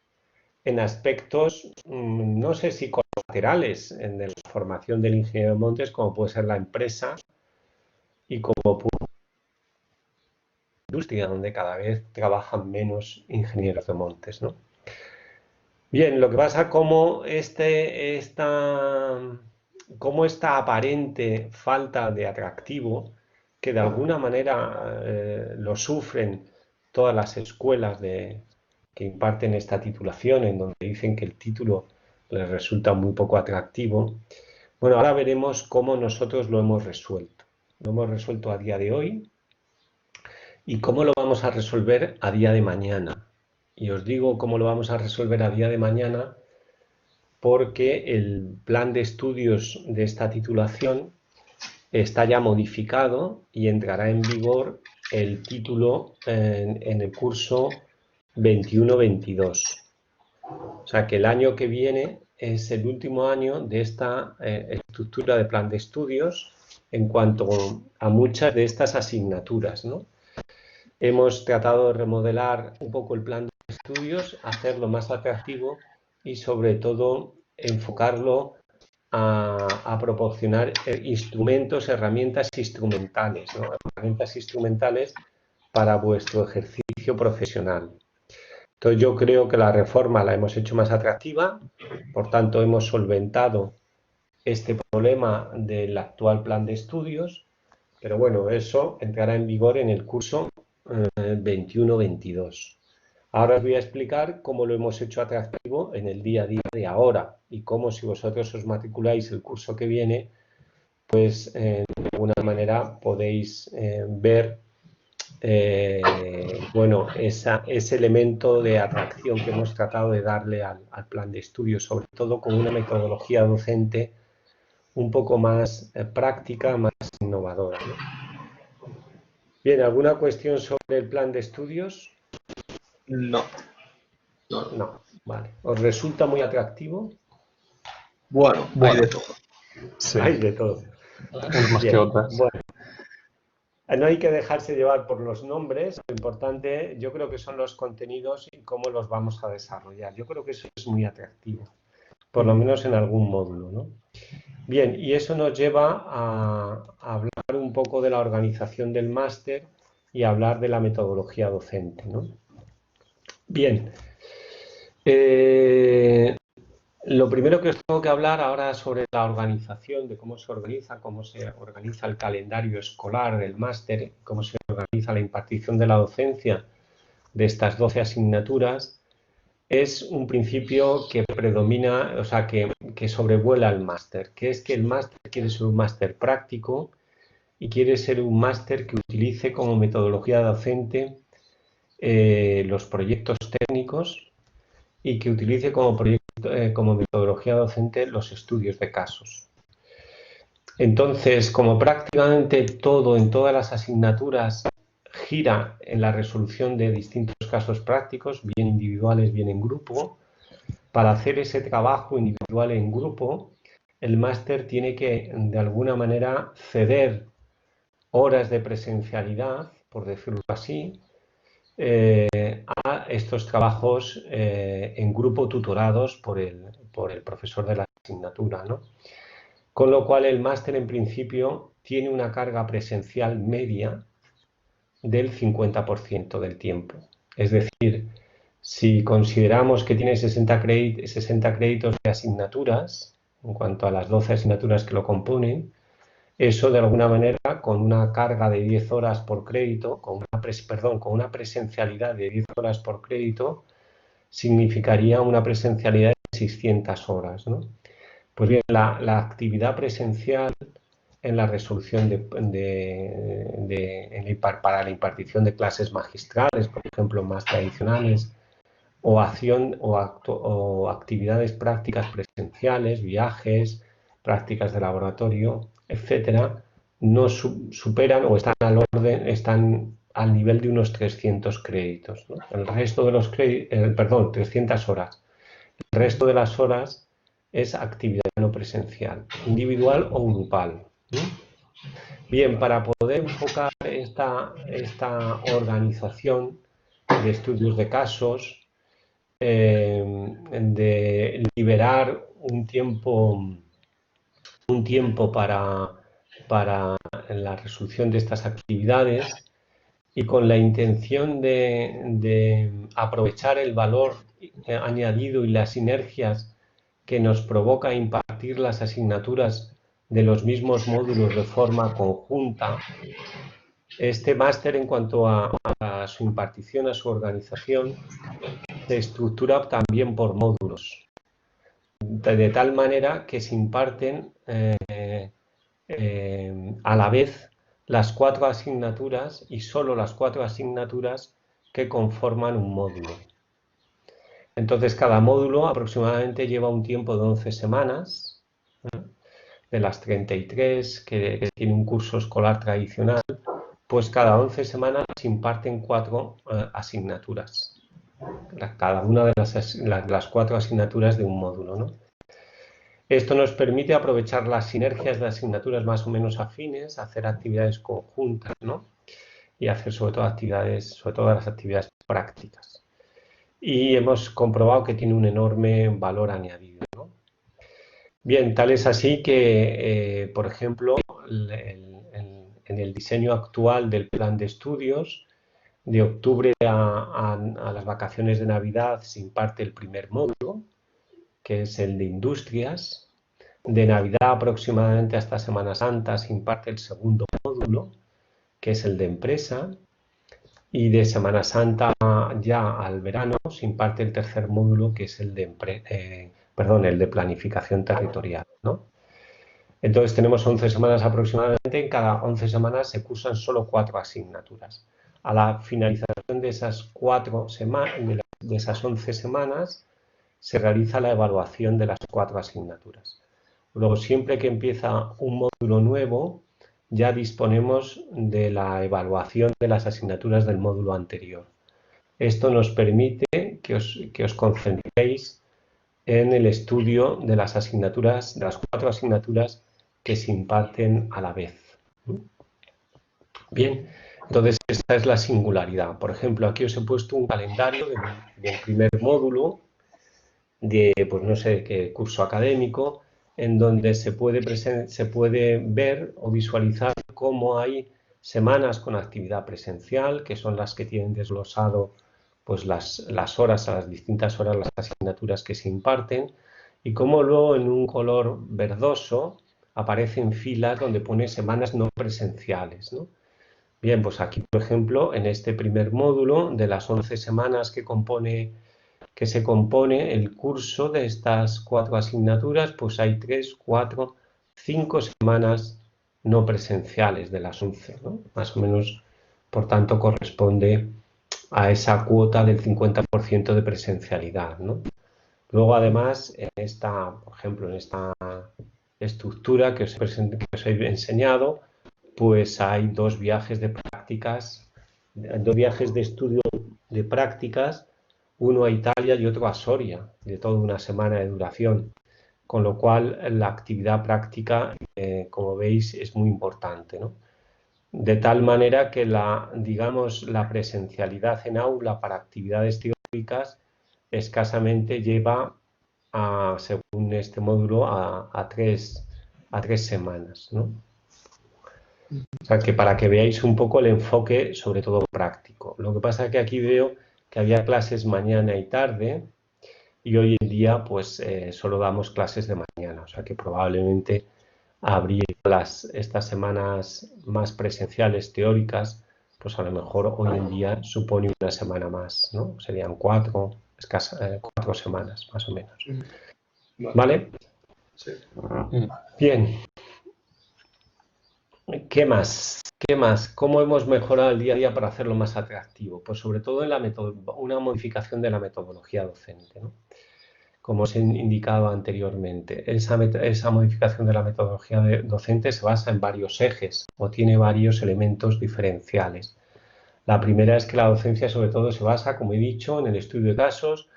en aspectos, no sé si colaterales en la formación del ingeniero de montes, como puede ser la empresa y como industria, donde cada vez trabajan menos ingenieros de montes, ¿no? Bien, lo que pasa como esta aparente falta de atractivo, que de alguna manera lo sufren todas las escuelas que imparten esta titulación, en donde dicen que el título les resulta muy poco atractivo. Bueno, ahora veremos cómo nosotros lo hemos resuelto. Lo hemos resuelto a día de hoy y cómo lo vamos a resolver a día de mañana. Y os digo cómo lo vamos a resolver a día de mañana porque el plan de estudios de esta titulación está ya modificado y entrará en vigor el título en el curso 21-22. O sea que el año que viene es el último año de esta estructura de plan de estudios en cuanto a muchas de estas asignaturas, ¿no? Hemos tratado de remodelar un poco el plan de estudios, hacerlo más atractivo y sobre todo enfocarlo a proporcionar instrumentos, herramientas instrumentales, ¿no? Herramientas instrumentales para vuestro ejercicio profesional. Entonces yo creo que la reforma la hemos hecho más atractiva, por tanto hemos solventado este problema del actual plan de estudios, pero bueno, eso entrará en vigor en el curso 21-22. Ahora os voy a explicar cómo lo hemos hecho atractivo en el día a día de ahora y cómo si vosotros os matriculáis el curso que viene, pues de alguna manera podéis ver bueno, ese elemento de atracción que hemos tratado de darle al plan de estudio, sobre todo con una metodología docente un poco más práctica, más innovadora, ¿no? Bien, ¿alguna cuestión sobre el plan de estudios? No. No, vale. ¿Os resulta muy atractivo? Bueno, hay de todo. Sí, Hay de todo. unas más que Bien, otras. bueno. No hay que dejarse llevar por los nombres, lo importante yo creo que son los contenidos y cómo los vamos a desarrollar. Yo creo que eso es muy atractivo, por lo menos en algún módulo, ¿no? Bien, y eso nos lleva a hablar un poco de la organización del máster y hablar de la metodología docente, ¿no? Bien, lo primero que os tengo que hablar ahora sobre la organización, de cómo se organiza el calendario escolar del máster, cómo se organiza la impartición de la docencia de estas 12 asignaturas, es un principio que predomina, o sea, que sobrevuela el máster, que es que el máster quiere ser un máster práctico y quiere ser un máster que utilice como metodología docente los proyectos técnicos y que utilice como metodología docente los estudios de casos. Entonces, como prácticamente todo en todas las asignaturas gira en la resolución de distintos casos prácticos, bien individuales, bien en grupo, para hacer ese trabajo individual en grupo, el máster tiene que, de alguna manera, ceder horas de presencialidad, por decirlo así, a estos trabajos en grupo tutorados por el profesor de la asignatura, ¿no? Con lo cual el máster en principio tiene una carga presencial media del 50% del tiempo. Es decir, si consideramos que tiene 60 créditos de asignaturas, en cuanto a las 12 asignaturas que lo componen, eso de alguna manera con una carga de 10 horas por crédito, con una presencialidad de 10 horas por crédito, significaría una presencialidad de 600 horas, ¿no? Pues bien, la actividad presencial en la resolución para la impartición de clases magistrales, por ejemplo, más tradicionales, o actividades prácticas presenciales, viajes, prácticas de laboratorio, etcétera, no superan o están al nivel de unos 300 créditos, ¿no? El resto de los créditos, 300 horas. El resto de las horas es actividad no presencial, individual o grupal, ¿no? Bien, para poder enfocar esta organización de estudios de casos, de liberar un tiempo para la resolución de estas actividades, y con la intención de aprovechar el valor añadido y las sinergias que nos provoca impartir las asignaturas de los mismos módulos de forma conjunta, este máster, en cuanto a su impartición, a su organización, se estructura también por módulos, de tal manera que se imparten a la vez las 4 asignaturas y solo las 4 asignaturas que conforman un módulo. Entonces, cada módulo aproximadamente lleva un tiempo de 11 semanas, de las 33 que tiene un curso escolar tradicional, pues cada 11 semanas se imparten 4 asignaturas, cada una de las 4 asignaturas de un módulo, ¿no? Esto nos permite aprovechar las sinergias de asignaturas más o menos afines, hacer actividades conjuntas, ¿no? Y hacer sobre todo las actividades prácticas. Y hemos comprobado que tiene un enorme valor añadido, ¿no? Bien, tal es así que, por ejemplo, en el diseño actual del plan de estudios, de octubre a las vacaciones de Navidad se imparte el primer módulo, que es el de industrias. De Navidad aproximadamente hasta Semana Santa se imparte el segundo módulo, que es el de empresa. Y de Semana Santa ya al verano se imparte el tercer módulo, que es el de, el de planificación territorial, ¿no? Entonces tenemos 11 semanas aproximadamente, en cada 11 semanas se cursan solo 4 asignaturas. A la finalización de esas 11 semanas se realiza la evaluación de las 4 asignaturas. Luego, siempre que empieza un módulo nuevo, ya disponemos de la evaluación de las asignaturas del módulo anterior. Esto nos permite que os concentréis en el estudio de las asignaturas, de las 4 asignaturas que se imparten a la vez. Bien, entonces esta es la singularidad. Por ejemplo, aquí os he puesto un calendario del primer módulo de, pues no sé qué curso académico, en donde se puede ver o visualizar cómo hay semanas con actividad presencial, que son las que tienen desglosado pues las horas, a las distintas horas, las asignaturas que se imparten, y cómo luego en un color verdoso aparecen filas donde pone semanas no presenciales, ¿no? Bien, pues aquí, por ejemplo, en este primer módulo, de las 11 semanas que se compone el curso de estas 4 asignaturas, pues hay 3, 4, 5 semanas no presenciales de las 11, ¿no? Más o menos, por tanto, corresponde a esa cuota del 50% de presencialidad, ¿no? Luego, además, por ejemplo, en esta estructura que os he enseñado, pues hay 2 viajes de prácticas, 2 viajes de estudio de prácticas, uno a Italia y otro a Soria, de toda una semana de duración, con lo cual la actividad práctica, como veis, es muy importante, ¿no? De tal manera que la presencialidad en aula para actividades teóricas escasamente lleva, según este módulo, a 3 semanas, ¿no? O sea, que para que veáis un poco el enfoque, sobre todo práctico. Lo que pasa es que aquí veo que había clases mañana y tarde, y hoy en día pues solo damos clases de mañana, o sea que probablemente habría estas semanas más presenciales teóricas, pues a lo mejor hoy en día supone una semana más, ¿no? Serían 4 semanas más o menos. ¿Vale? Sí. Bien. ¿Qué más? ¿Cómo hemos mejorado el día a día para hacerlo más atractivo? Pues sobre todo en una modificación de la metodología docente, ¿no? Como os he indicado anteriormente, esa modificación de la metodología docente se basa en varios ejes o tiene varios elementos diferenciales. La primera es que la docencia sobre todo se basa, como he dicho, en el estudio de casos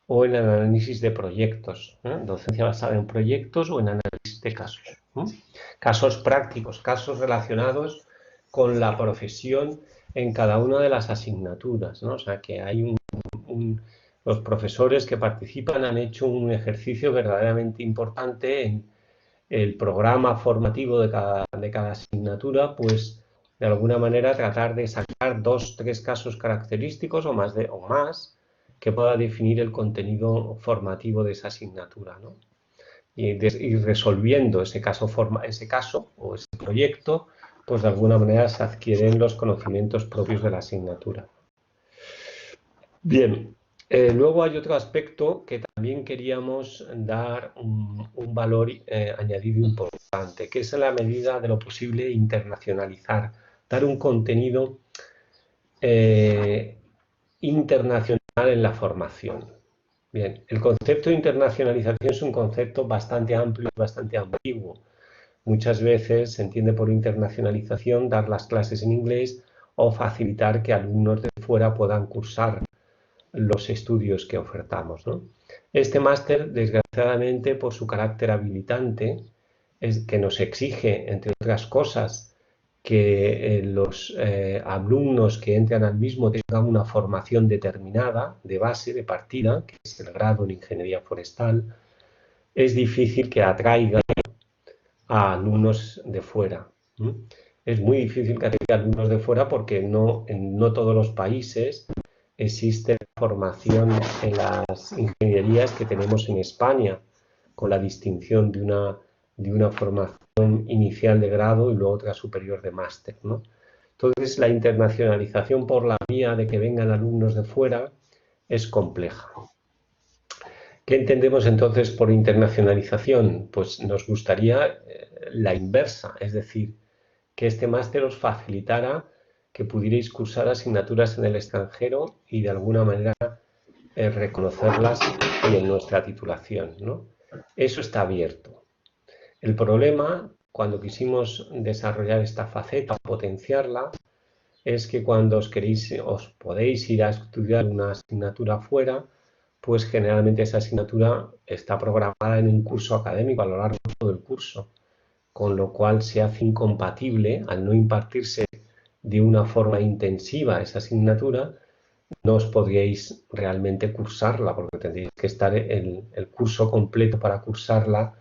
o en el análisis de proyectos, ¿eh? Docencia basada en proyectos o en análisis de casos. Casos prácticos, casos relacionados con la profesión en cada una de las asignaturas, ¿no? O sea, que hay los profesores que participan han hecho un ejercicio verdaderamente importante en el programa formativo de cada asignatura, pues de alguna manera tratar de sacar 2 o 3 casos característicos o más que pueda definir el contenido formativo de esa asignatura, ¿no? Y ir resolviendo ese caso o ese proyecto, pues de alguna manera se adquieren los conocimientos propios de la asignatura. Bien, luego hay otro aspecto que también queríamos dar un valor añadido importante, que es en la medida de lo posible internacionalizar, dar un contenido internacional en la formación. Bien, el concepto de internacionalización es un concepto bastante amplio y bastante ambiguo. Muchas veces se entiende por internacionalización dar las clases en inglés o facilitar que alumnos de fuera puedan cursar los estudios que ofertamos, ¿no? Este máster, desgraciadamente, por su carácter habilitante, es que nos exige, entre otras cosas, que los alumnos que entran al mismo tengan una formación determinada, de base, de partida, que es el grado en ingeniería forestal, es difícil que atraiga a alumnos de fuera. Es muy difícil que atraiga a alumnos de fuera porque en no todos los países existe formación en las ingenierías que tenemos en España, con la distinción de una formación inicial de grado y luego otra superior de máster, ¿no? Entonces, la internacionalización por la vía de que vengan alumnos de fuera es compleja. ¿Qué entendemos entonces por internacionalización? Pues nos gustaría la inversa, es decir, que este máster os facilitara que pudierais cursar asignaturas en el extranjero y de alguna manera reconocerlas en nuestra titulación, ¿no? Eso está abierto. El problema, cuando quisimos desarrollar esta faceta, potenciarla, es que cuando os podéis ir a estudiar una asignatura fuera, pues generalmente esa asignatura está programada en un curso académico a lo largo de todo el curso, con lo cual se hace incompatible, al no impartirse de una forma intensiva esa asignatura, no os podríais realmente cursarla, porque tendríais que estar el curso completo para cursarla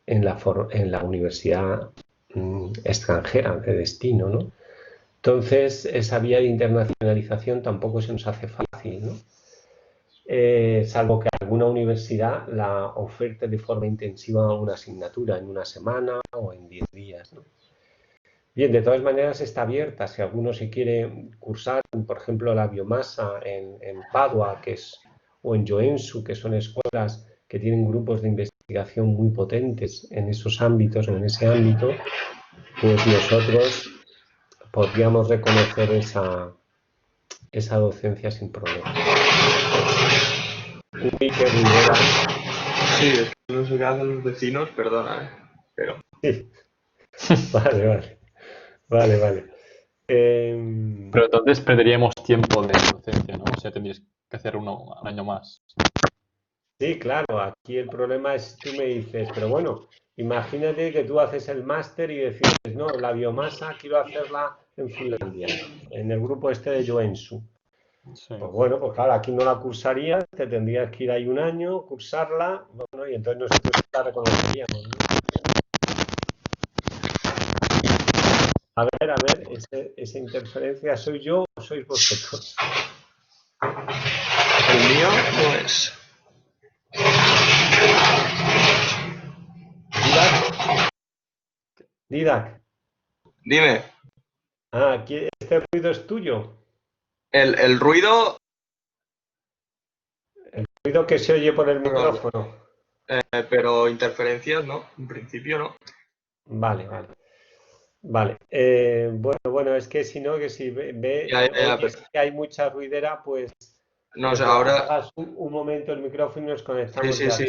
en la universidad extranjera de destino, ¿no? Entonces, esa vía de internacionalización tampoco se nos hace fácil, ¿no? Salvo que alguna universidad la oferte de forma intensiva una asignatura en una semana o en 10 días, ¿no? Bien, de todas maneras está abierta. Si alguno se quiere cursar, por ejemplo, la biomasa en Padua, o en Joensuu, que son escuelas que tienen grupos de investigación muy potentes en esos ámbitos o en ese ámbito, pues nosotros podríamos reconocer esa docencia sin problema. Uy, qué ruidera. Sí, es que no sé qué hacen los vecinos, perdona, pero... Sí. Vale. Pero entonces perderíamos tiempo de docencia, ¿no? O sea, tendrías que hacer un año más. Sí, claro, aquí el problema es, tú me dices, pero bueno, imagínate que tú haces el máster y decides, no, la biomasa quiero hacerla en Finlandia, en el grupo este de Joensuu. Sí. Pues bueno, pues claro, aquí no la cursarías, te tendrías que ir ahí un año, cursarla, bueno, y entonces nosotros la reconoceríamos, ¿no? A ver, esa interferencia, ¿soy yo o sois vosotros? El mío no es. Didac. Dime, Aquí este ruido es tuyo. el ruido... El ruido que se oye por el micrófono. pero interferencias no, en principio no. Vale. Bueno, es que si no, que si oyes que hay mucha ruidera, pues No sé, ahora... apagas un momento el micrófono y nos conectamos Sí.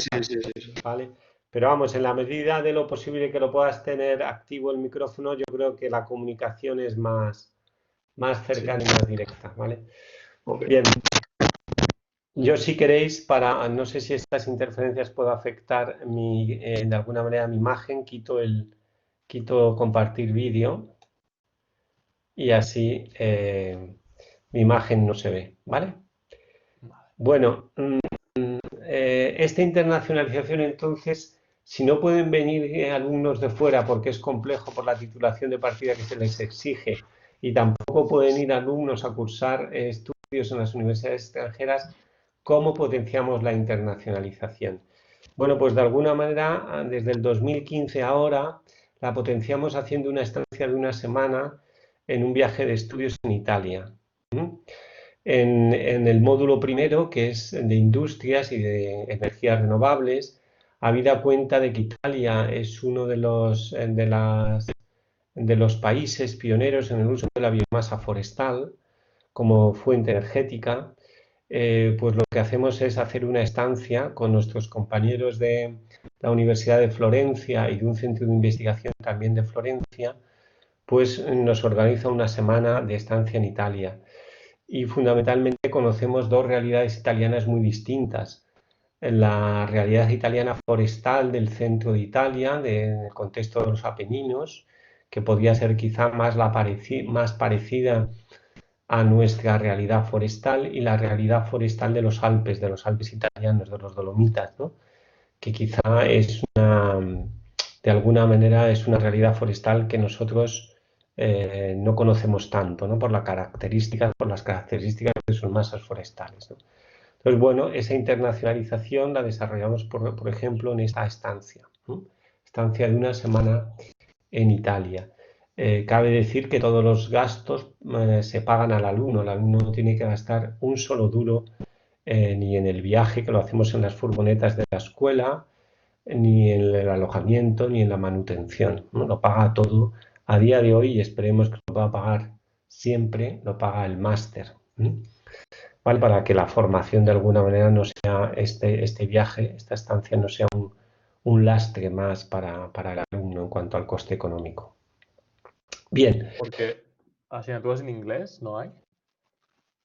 ¿vale? Pero vamos, en la medida de lo posible que lo puedas tener activo el micrófono, yo creo que la comunicación es más cercana y más directa, ¿vale? Okay. Bien. Yo, si queréis, no sé si estas interferencias puedo afectar de alguna manera mi imagen, quito compartir vídeo y así mi imagen no se ve, ¿vale? Bueno, esta internacionalización entonces, si no pueden venir alumnos de fuera porque es complejo por la titulación de partida que se les exige, y tampoco pueden ir alumnos a cursar estudios en las universidades extranjeras. ¿Cómo potenciamos la internacionalización? Bueno, pues de alguna manera, desde el 2015 ahora, la potenciamos haciendo una estancia de una semana en un viaje de estudios en Italia. En el módulo primero, que es de industrias y de energías renovables, habida cuenta de que Italia es uno de los países pioneros en el uso de la biomasa forestal como fuente energética, pues lo que hacemos es hacer una estancia con nuestros compañeros de la Universidad de Florencia y de un centro de investigación también de Florencia, pues nos organiza una semana de estancia en Italia. Y fundamentalmente conocemos dos realidades italianas muy distintas. La realidad italiana forestal del centro de Italia, del contexto de los Apeninos, que podría ser quizá más parecida a nuestra realidad forestal, y la realidad forestal de los Alpes italianos, de los Dolomitas, ¿no? Que quizá de alguna manera es una realidad forestal que nosotros no conocemos tanto, ¿no? Por las características de sus masas forestales, ¿no? Entonces, bueno, esa internacionalización la desarrollamos, por ejemplo, en esta estancia, ¿no? Estancia de una semana en Italia. Cabe decir que todos los gastos se pagan al alumno. El alumno no tiene que gastar un solo duro ni en el viaje, que lo hacemos en las furgonetas de la escuela, ni en el alojamiento, ni en la manutención, ¿no? Lo paga todo a día de hoy, y esperemos que lo pueda pagar siempre, lo paga el máster, ¿no? ¿Vale? Para que la formación de alguna manera no sea este viaje, esta estancia no sea un lastre más para el alumno en cuanto al coste económico. Bien. Porque asignaturas en inglés no hay.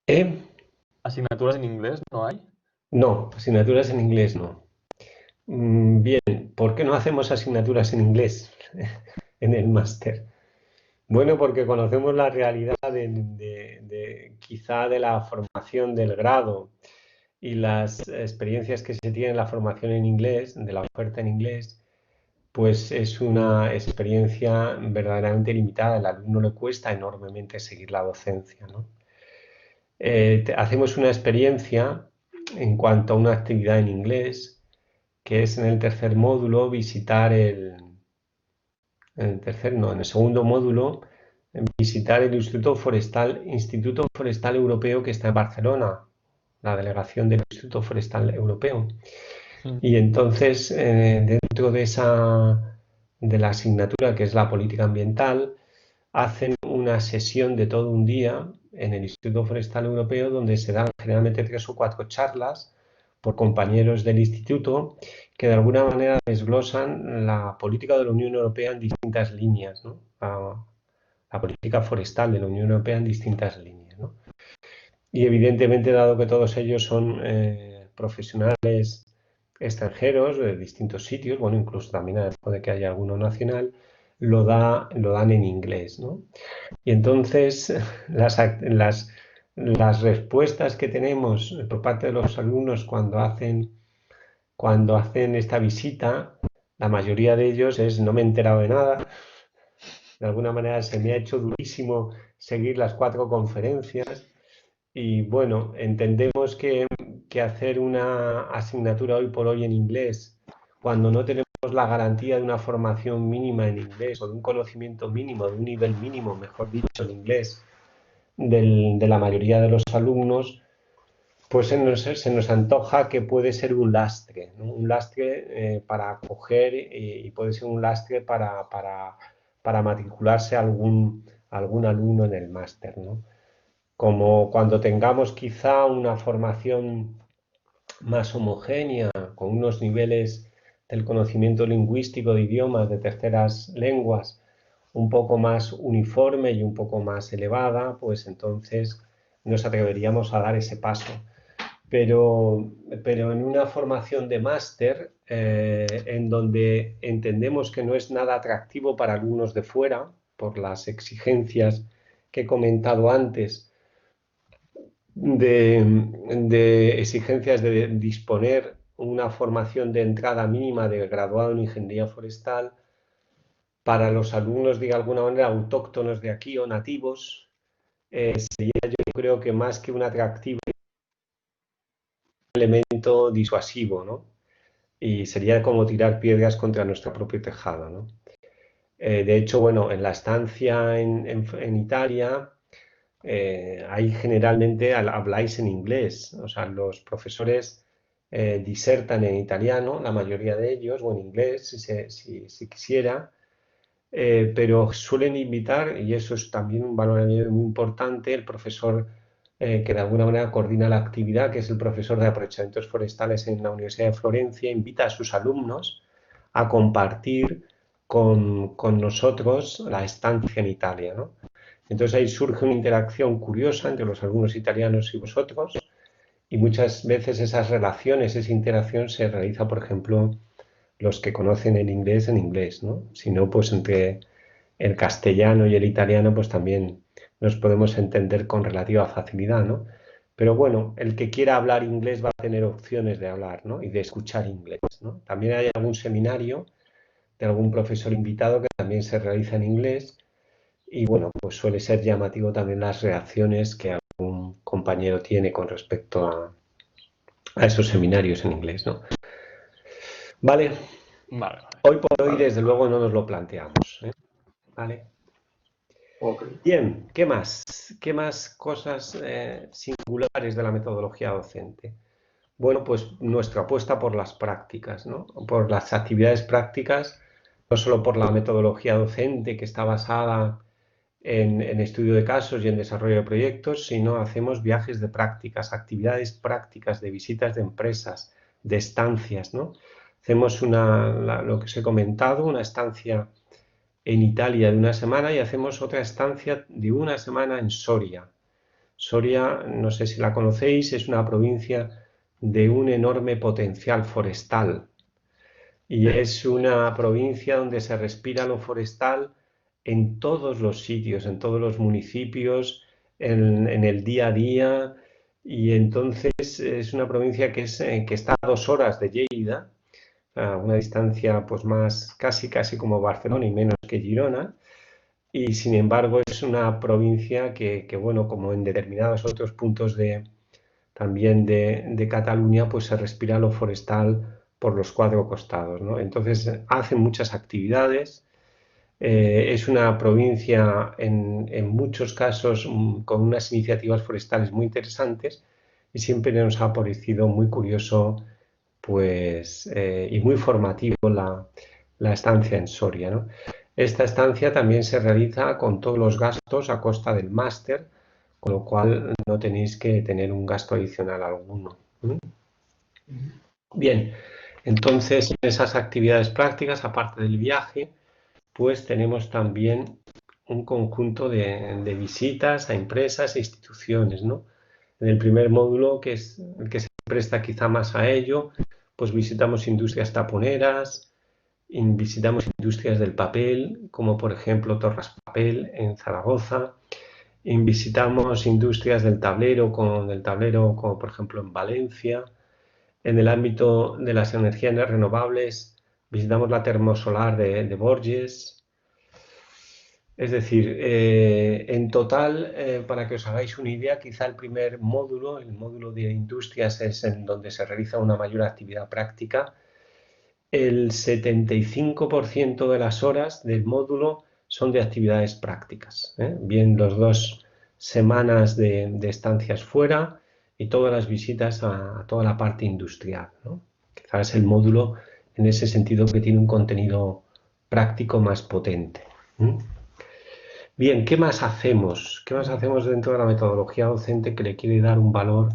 ¿Eh? ¿Asignaturas en inglés no hay? No, asignaturas en inglés no. Bien, ¿por qué no hacemos asignaturas en inglés en el máster? Bueno, porque conocemos la realidad quizá de la formación del grado y las experiencias que se tienen en la formación en inglés, de la oferta en inglés, pues es una experiencia verdaderamente limitada. Al alumno le cuesta enormemente seguir la docencia, ¿no? Hacemos una experiencia en cuanto a una actividad en inglés, que es en el tercer módulo visitar en el segundo módulo, visitar el Instituto Forestal Europeo, que está en Barcelona, la delegación del Instituto Forestal Europeo. Y entonces, dentro de la asignatura, que es la política ambiental, hacen una sesión de todo un día en el Instituto Forestal Europeo, donde se dan generalmente 3 o 4 charlas por compañeros del instituto, que de alguna manera desglosan la política de la Unión Europea en distintas líneas, ¿no? La política forestal de la Unión Europea en distintas líneas, ¿no? Y evidentemente, dado que todos ellos son profesionales extranjeros de distintos sitios, bueno, incluso también puede que haya alguno nacional, lo dan en inglés, ¿no? Y entonces las respuestas que tenemos por parte de los alumnos cuando hacen esta visita, la mayoría de ellos es: no me he enterado de nada. De alguna manera se me ha hecho durísimo seguir las 4 conferencias. Y bueno, entendemos que hacer una asignatura hoy por hoy en inglés, cuando no tenemos la garantía de una formación mínima en inglés, o de un conocimiento mínimo, de un nivel mínimo, mejor dicho, en inglés, de la mayoría de los alumnos, pues se nos antoja que puede ser un lastre, ¿no? Un lastre para acoger, y puede ser un lastre para matricularse algún alumno en el máster, ¿no? Como cuando tengamos quizá una formación más homogénea, con unos niveles del conocimiento lingüístico de idiomas de terceras lenguas un poco más uniforme y un poco más elevada, pues entonces nos atreveríamos a dar ese paso. Pero en una formación de máster, en donde entendemos que no es nada atractivo para alumnos de fuera, por las exigencias que he comentado antes, de exigencias de disponer una formación de entrada mínima de graduado en ingeniería forestal, para los alumnos de alguna manera autóctonos de aquí o nativos, sería yo creo que más que un atractivo, un elemento disuasivo, ¿no? Y sería como tirar piedras contra nuestro propio tejado, ¿no? De hecho, bueno, en la estancia en Italia, ahí generalmente habláis en inglés, o sea, los profesores disertan en italiano, la mayoría de ellos, o en inglés, si quisiera, pero suelen invitar, y eso es también un valor añadido muy importante, el profesor que de alguna manera coordina la actividad, que es el profesor de aprovechamientos forestales en la Universidad de Florencia, invita a sus alumnos a compartir con nosotros la estancia en Italia, ¿no? Entonces ahí surge una interacción curiosa entre los alumnos italianos y vosotros, y muchas veces esas relaciones, esa interacción se realiza, por ejemplo, los que conocen el inglés en inglés, ¿no? Si no, pues entre el castellano y el italiano, pues también nos podemos entender con relativa facilidad, ¿no? Pero bueno, el que quiera hablar inglés va a tener opciones de hablar, ¿no? Y de escuchar inglés, ¿no? También hay algún seminario de algún profesor invitado que también se realiza en inglés y bueno, pues suele ser llamativo también las reacciones que algún compañero tiene con respecto a esos seminarios en inglés, ¿no? Vale, Vale. hoy por hoy desde luego no nos lo planteamos, ¿eh? Vale. Ok. Bien, ¿qué más? ¿Qué más cosas singulares de la metodología docente? Bueno, pues nuestra apuesta por las prácticas, ¿no? Por las actividades prácticas, no solo por la metodología docente que está basada en estudio de casos y en desarrollo de proyectos, sino hacemos viajes de prácticas, actividades prácticas, de visitas de empresas, de estancias, ¿no? Hacemos lo que os he comentado, una estancia en Italia de una semana y hacemos otra estancia de una semana en Soria. Soria, no sé si la conocéis, es una provincia de un enorme potencial forestal y es una provincia donde se respira lo forestal en todos los sitios, en todos los municipios, en el día a día, y entonces es una provincia que está a 2 horas de Lleida, a una distancia pues más casi como Barcelona y menos que Girona, y sin embargo es una provincia que bueno, como en determinados otros puntos también de Cataluña, pues se respira lo forestal por los 4 costados, ¿no? Entonces hacen muchas actividades, es una provincia en muchos casos con unas iniciativas forestales muy interesantes y siempre nos ha parecido muy curioso pues, y muy formativo la estancia en Soria, ¿no? Esta estancia también se realiza con todos los gastos a costa del máster, con lo cual no tenéis que tener un gasto adicional alguno. Bien, entonces en esas actividades prácticas, aparte del viaje, pues tenemos también un conjunto de visitas a empresas e instituciones, ¿no? En el primer módulo, que es el que se presta quizá más a ello, pues visitamos industrias taponeras, visitamos industrias del papel, como por ejemplo Torras Papel en Zaragoza, visitamos industrias del tablero, como por ejemplo en Valencia. En el ámbito de las energías renovables, visitamos la termosolar de Borges. Es decir, en total, para que os hagáis una idea, quizá el primer módulo, el módulo de industrias, es en donde se realiza una mayor actividad práctica. El 75% de las horas del módulo son de actividades prácticas, ¿eh? Bien, las 2 semanas de estancias fuera y todas las visitas a toda la parte industrial, ¿no? Quizás es el módulo en ese sentido que tiene un contenido práctico más potente. Bien, ¿qué más hacemos? ¿Qué más hacemos dentro de la metodología docente que le quiere dar un valor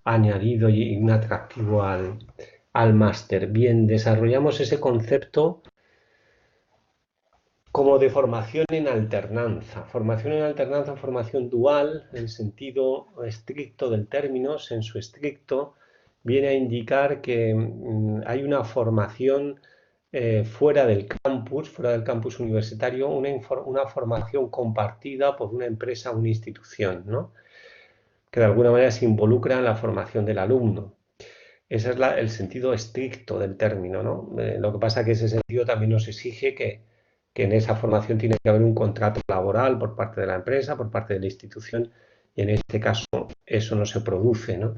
añadido y un atractivo al máster? Bien, desarrollamos ese concepto como de formación en alternanza. Formación en alternanza, formación dual, en el sentido estricto del término, sensu estricto, viene a indicar que hay una formación fuera del campus universitario, una formación compartida por una empresa o una institución, ¿no? Que de alguna manera se involucra en la formación del alumno. Ese es el sentido estricto del término, ¿no? Lo que pasa es que ese sentido también nos exige que que en esa formación tiene que haber un contrato laboral por parte de la empresa, por parte de la institución, y en este caso eso no se produce, ¿no?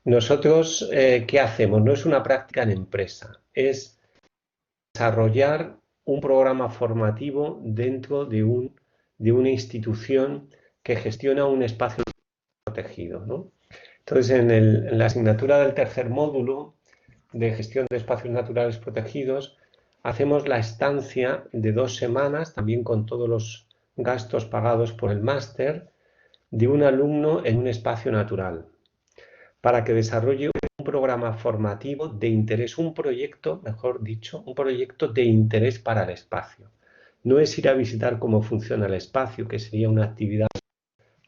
Nosotros, ¿qué hacemos? No es una práctica en empresa, es desarrollar un programa formativo dentro de una institución que gestiona un espacio protegido, ¿no? Entonces, en la asignatura del tercer módulo de gestión de espacios naturales protegidos, hacemos la estancia de 2 semanas, también con todos los gastos pagados por el máster, de un alumno en un espacio natural, para que desarrolle un programa formativo de interés, un proyecto, mejor dicho, un proyecto de interés para el espacio. No es ir a visitar cómo funciona el espacio, que sería una actividad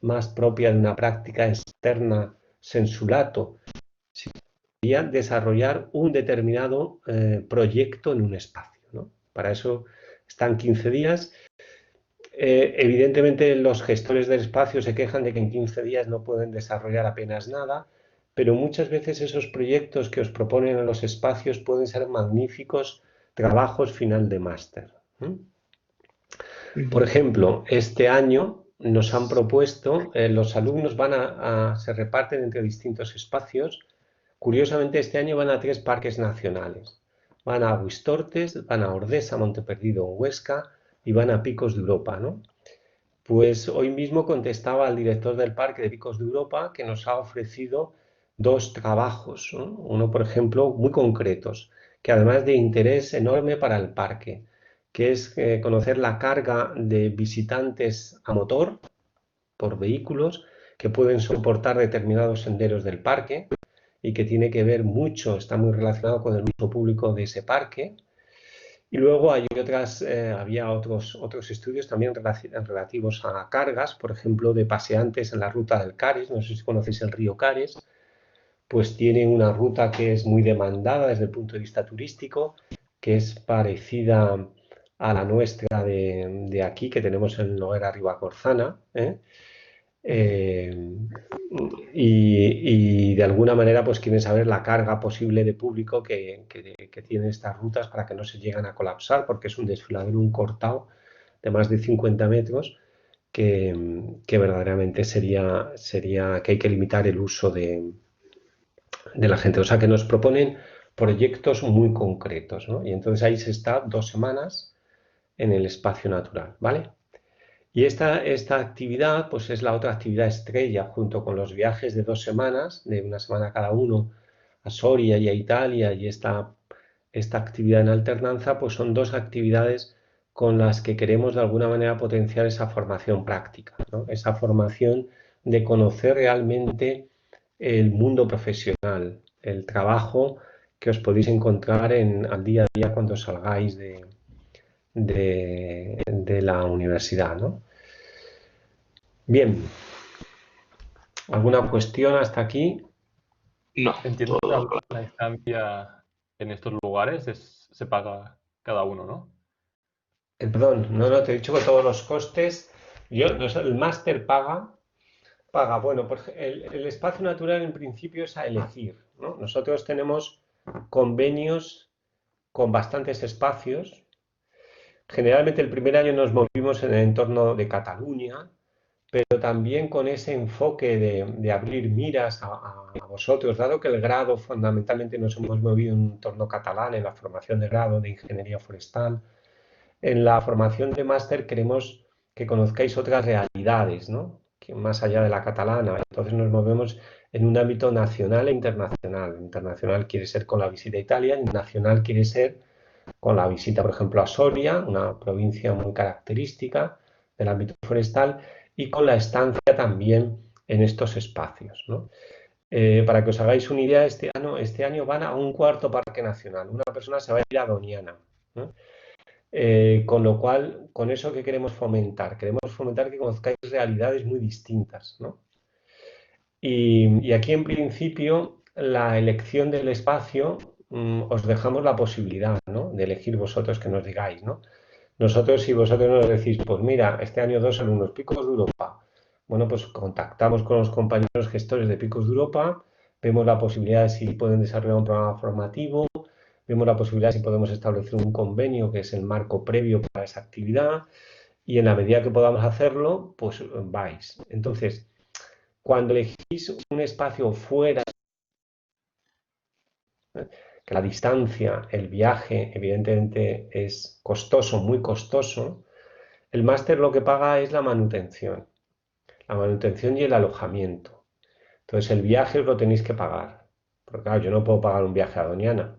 más propia de una práctica externa sensulato, sería desarrollar un determinado proyecto en un espacio, ¿no? Para eso están 15 días. Evidentemente los gestores del espacio se quejan de que en 15 días no pueden desarrollar apenas nada, pero muchas veces esos proyectos que os proponen en los espacios pueden ser magníficos trabajos final de máster. Por ejemplo, este año nos han propuesto, los alumnos se reparten entre distintos espacios. Curiosamente, este año van a 3 parques nacionales. Van a Buistortes, van a Ordesa, Monteperdido en Huesca y van a Picos de Europa, ¿no? Pues hoy mismo contestaba al director del Parque de Picos de Europa que nos ha ofrecido 2 trabajos, ¿no? Uno, por ejemplo, muy concretos, que además de interés enorme para el parque, que es conocer la carga de visitantes a motor por vehículos que pueden soportar determinados senderos del parque y que tiene que ver mucho, está muy relacionado con el uso público de ese parque. Y luego había otros estudios también relativos a cargas, por ejemplo, de paseantes en la ruta del Cares. No sé si conocéis el río Cares, pues tiene una ruta que es muy demandada desde el punto de vista turístico, que es parecida a la nuestra de aquí, que tenemos en Noguera Ribacorzana, y de alguna manera pues quieren saber la carga posible de público que tienen estas rutas para que no se lleguen a colapsar, porque es un desfiladero, un cortado de más de 50 metros que verdaderamente sería que hay que limitar el uso de la gente. O sea que nos proponen proyectos muy concretos, ¿no? Y entonces ahí se está 2 semanas en el espacio natural, ¿vale? Y esta actividad, pues es la otra actividad estrella, junto con los viajes de 2 semanas, de una semana cada uno, a Soria y a Italia, y esta actividad en alternanza, pues son 2 actividades con las que queremos de alguna manera potenciar esa formación práctica, ¿no? Esa formación de conocer realmente el mundo profesional, el trabajo que os podéis encontrar al día a día cuando salgáis de la universidad, ¿no? Bien, ¿alguna cuestión hasta aquí? No, Entiendo que todo claro. la estancia en estos lugares se paga cada uno, ¿no? Perdón, no, te he dicho que todos los costes, el máster paga, bueno, pues el espacio natural en principio es a elegir, ¿no? Nosotros tenemos convenios con bastantes espacios. Generalmente el primer año nos movimos en el entorno de Cataluña, pero también con ese enfoque de abrir miras a vosotros, dado que el grado fundamentalmente nos hemos movido en un entorno catalán, en la formación de grado de ingeniería forestal. En la formación de máster queremos que conozcáis otras realidades, ¿no? Que más allá de la catalana. Entonces nos movemos en un ámbito nacional e internacional. Internacional quiere ser con la visita a Italia, y nacional quiere ser con la visita, por ejemplo, a Soria, una provincia muy característica del ámbito forestal, y con la estancia también en estos espacios, ¿no? Para que os hagáis una idea, este año van a un 4.º parque nacional. Una persona se va a ir a Doñana, ¿no? Con lo cual, con eso que queremos fomentar que conozcáis realidades muy distintas, ¿no? Y aquí en principio la elección del espacio, os dejamos la posibilidad, ¿no? De elegir vosotros, que nos digáis, ¿no? Nosotros, si vosotros nos decís, pues mira, este año 2 alumnos, Picos de Europa, bueno, pues contactamos con los compañeros gestores de Picos de Europa, vemos la posibilidad de si pueden desarrollar un programa formativo, vemos la posibilidad si podemos establecer un convenio que es el marco previo para esa actividad y en la medida que podamos hacerlo, pues vais. Entonces, cuando elegís un espacio fuera, que la distancia, el viaje, evidentemente es costoso, muy costoso, el máster lo que paga es la manutención y el alojamiento. Entonces el viaje os lo tenéis que pagar. Porque claro, yo no puedo pagar un viaje a Doñana.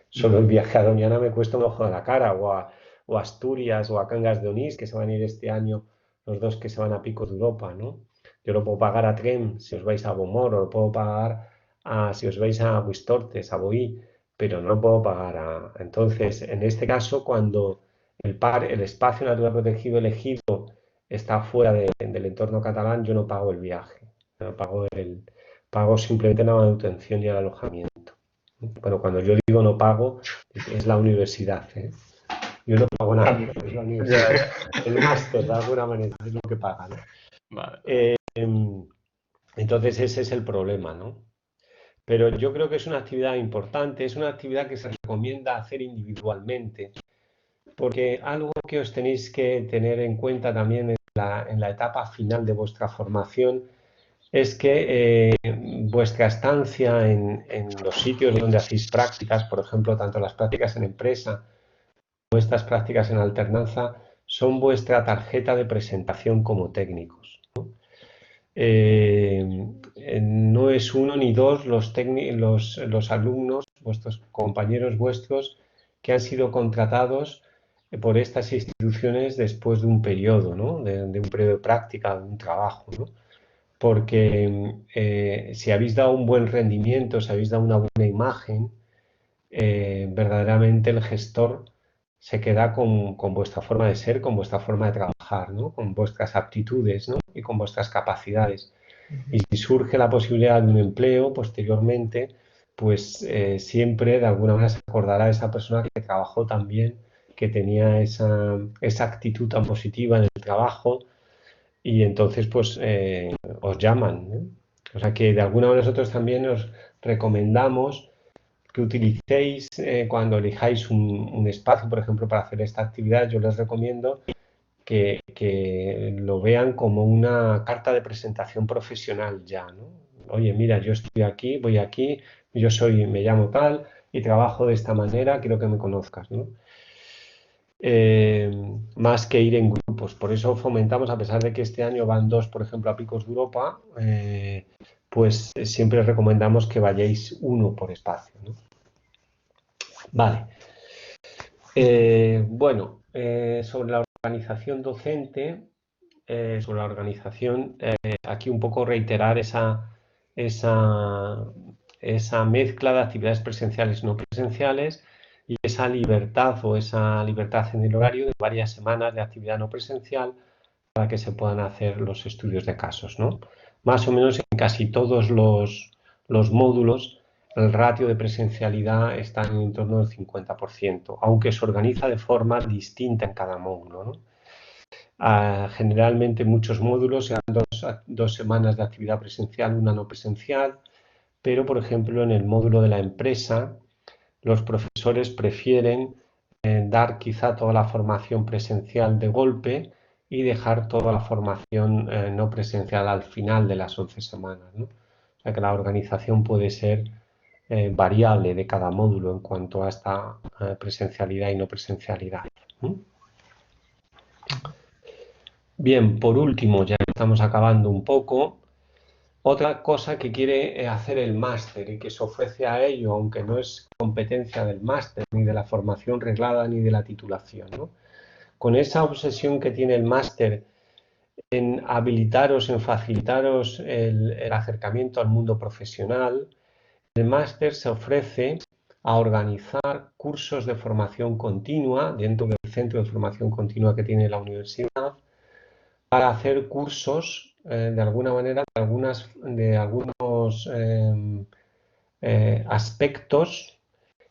Solo el viaje a Doñana me cuesta un ojo de la cara, o a Asturias, o a Cangas de Onís, que se van a ir este año los dos que se van a Picos de Europa, ¿no? Yo lo puedo pagar a Trem si os vais a Bomor, o lo puedo pagar si os vais a Buistortes, a Boí, pero no lo puedo pagar a... Entonces, en este caso, cuando el espacio natural protegido elegido está fuera del entorno catalán, yo no pago el viaje, no pago simplemente la manutención y el alojamiento. Bueno, cuando yo digo no pago, es la universidad, ¿eh? Yo no pago nada, es la universidad. El máster, de alguna manera, es lo que paga, ¿no? Vale. Entonces ese es el problema, ¿no? Pero yo creo que es una actividad importante, es una actividad que se recomienda hacer individualmente, porque algo que os tenéis que tener en cuenta también en la etapa final de vuestra formación es que vuestra estancia en los sitios donde hacéis prácticas, por ejemplo, tanto las prácticas en empresa como estas prácticas en alternanza, son vuestra tarjeta de presentación como técnicos, ¿no? No es uno ni dos los alumnos, vuestros compañeros vuestros, que han sido contratados por estas instituciones después de un periodo, ¿no? de un periodo de práctica, de un trabajo, ¿no? Porque si habéis dado un buen rendimiento, si habéis dado una buena imagen, verdaderamente el gestor se queda con vuestra forma de ser, con vuestra forma de trabajar, ¿no? Con vuestras aptitudes, ¿no? Y con vuestras capacidades. Y si surge la posibilidad de un empleo posteriormente, pues siempre de alguna manera se acordará de esa persona que trabajó tan bien, que tenía esa actitud tan positiva en el trabajo, y entonces pues os llaman, ¿no? O sea que de alguna manera nosotros también os recomendamos que utilicéis cuando elijáis un espacio, por ejemplo, para hacer esta actividad. Yo les recomiendo que lo vean como una carta de presentación profesional ya, ¿no? Oye, mira, yo estoy aquí, voy aquí, me llamo tal y trabajo de esta manera, quiero que me conozcas, ¿no? Más que ir en grupos. Por eso fomentamos, a pesar de que este año van dos, por ejemplo, a Picos de Europa, pues siempre recomendamos que vayáis uno por espacio, ¿no? Vale. Bueno, sobre la organización docente, sobre la organización, aquí un poco reiterar esa mezcla de actividades presenciales y no presenciales, y esa libertad en el horario de varias semanas de actividad no presencial para que se puedan hacer los estudios de casos, ¿no? Más o menos en casi todos los módulos el ratio de presencialidad está en torno del 50%, aunque se organiza de forma distinta en cada módulo, ¿no? Generalmente muchos módulos se dan dos semanas de actividad presencial, una no presencial, pero por ejemplo en el módulo de la empresa los profesores prefieren dar quizá toda la formación presencial de golpe y dejar toda la formación no presencial al final de las 11 semanas, ¿no? O sea que la organización puede ser variable de cada módulo en cuanto a esta presencialidad y no presencialidad. Bien, por último, ya estamos acabando un poco, otra cosa que quiere hacer el máster y que se ofrece a ello, aunque no es competencia del máster, ni de la formación reglada, ni de la titulación, ¿no? Con esa obsesión que tiene el máster en habilitaros, en facilitaros el acercamiento al mundo profesional, el máster se ofrece a organizar cursos de formación continua dentro del centro de formación continua que tiene la universidad, para hacer cursos de alguna manera de algunos aspectos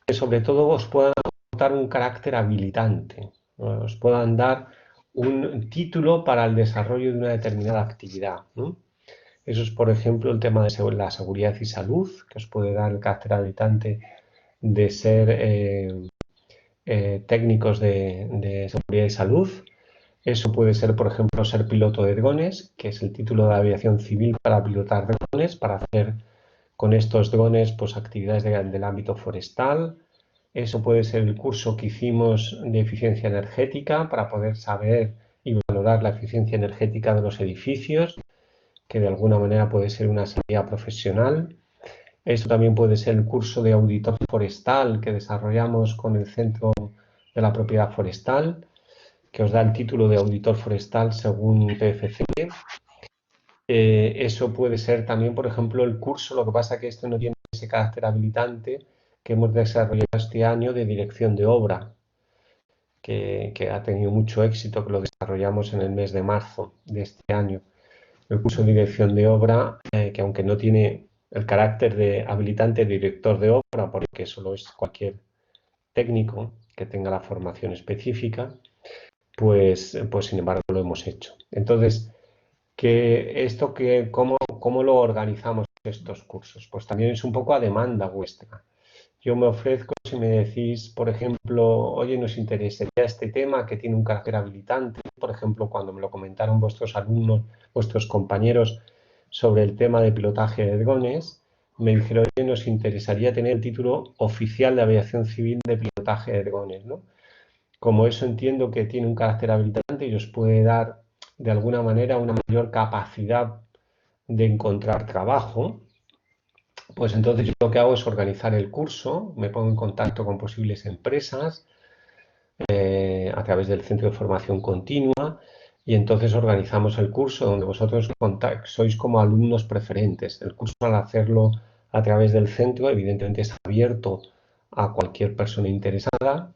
que sobre todo os puedan aportar un carácter habilitante, ¿no? Os puedan dar un título para el desarrollo de una determinada actividad, ¿no? Eso es, por ejemplo, el tema de la seguridad y salud, que os puede dar el carácter habilitante de ser técnicos de seguridad y salud. Eso puede ser, por ejemplo, ser piloto de drones, que es el título de aviación civil para pilotar drones, para hacer con estos drones pues, actividades del ámbito forestal. Eso puede ser el curso que hicimos de eficiencia energética para poder saber y valorar la eficiencia energética de los edificios, que de alguna manera puede ser una salida profesional. Eso también puede ser el curso de auditor forestal que desarrollamos con el Centro de la Propiedad Forestal, que os da el título de auditor forestal según PFC. Eso puede ser también, por ejemplo, el curso, lo que pasa que esto no tiene ese carácter habilitante que hemos desarrollado este año de dirección de obra, que ha tenido mucho éxito, que lo desarrollamos en el mes de marzo de este año. El curso de dirección de obra, que aunque no tiene el carácter de habilitante director de obra, porque solo es cualquier técnico que tenga la formación específica, pues sin embargo lo hemos hecho. Entonces, ¿cómo lo organizamos estos cursos? Pues también es un poco a demanda vuestra. Yo me ofrezco si me decís, por ejemplo, oye, nos interesaría este tema que tiene un carácter habilitante. Por ejemplo, cuando me lo comentaron vuestros alumnos, vuestros compañeros sobre el tema de pilotaje de drones, me dijeron, oye, nos interesaría tener el título oficial de aviación civil de pilotaje de drones, ¿no? Como eso entiendo que tiene un carácter habilitante y os puede dar de alguna manera una mayor capacidad de encontrar trabajo, pues entonces yo lo que hago es organizar el curso, me pongo en contacto con posibles empresas a través del Centro de Formación Continua y entonces organizamos el curso donde vosotros sois como alumnos preferentes. El curso, al hacerlo a través del centro, evidentemente está abierto a cualquier persona interesada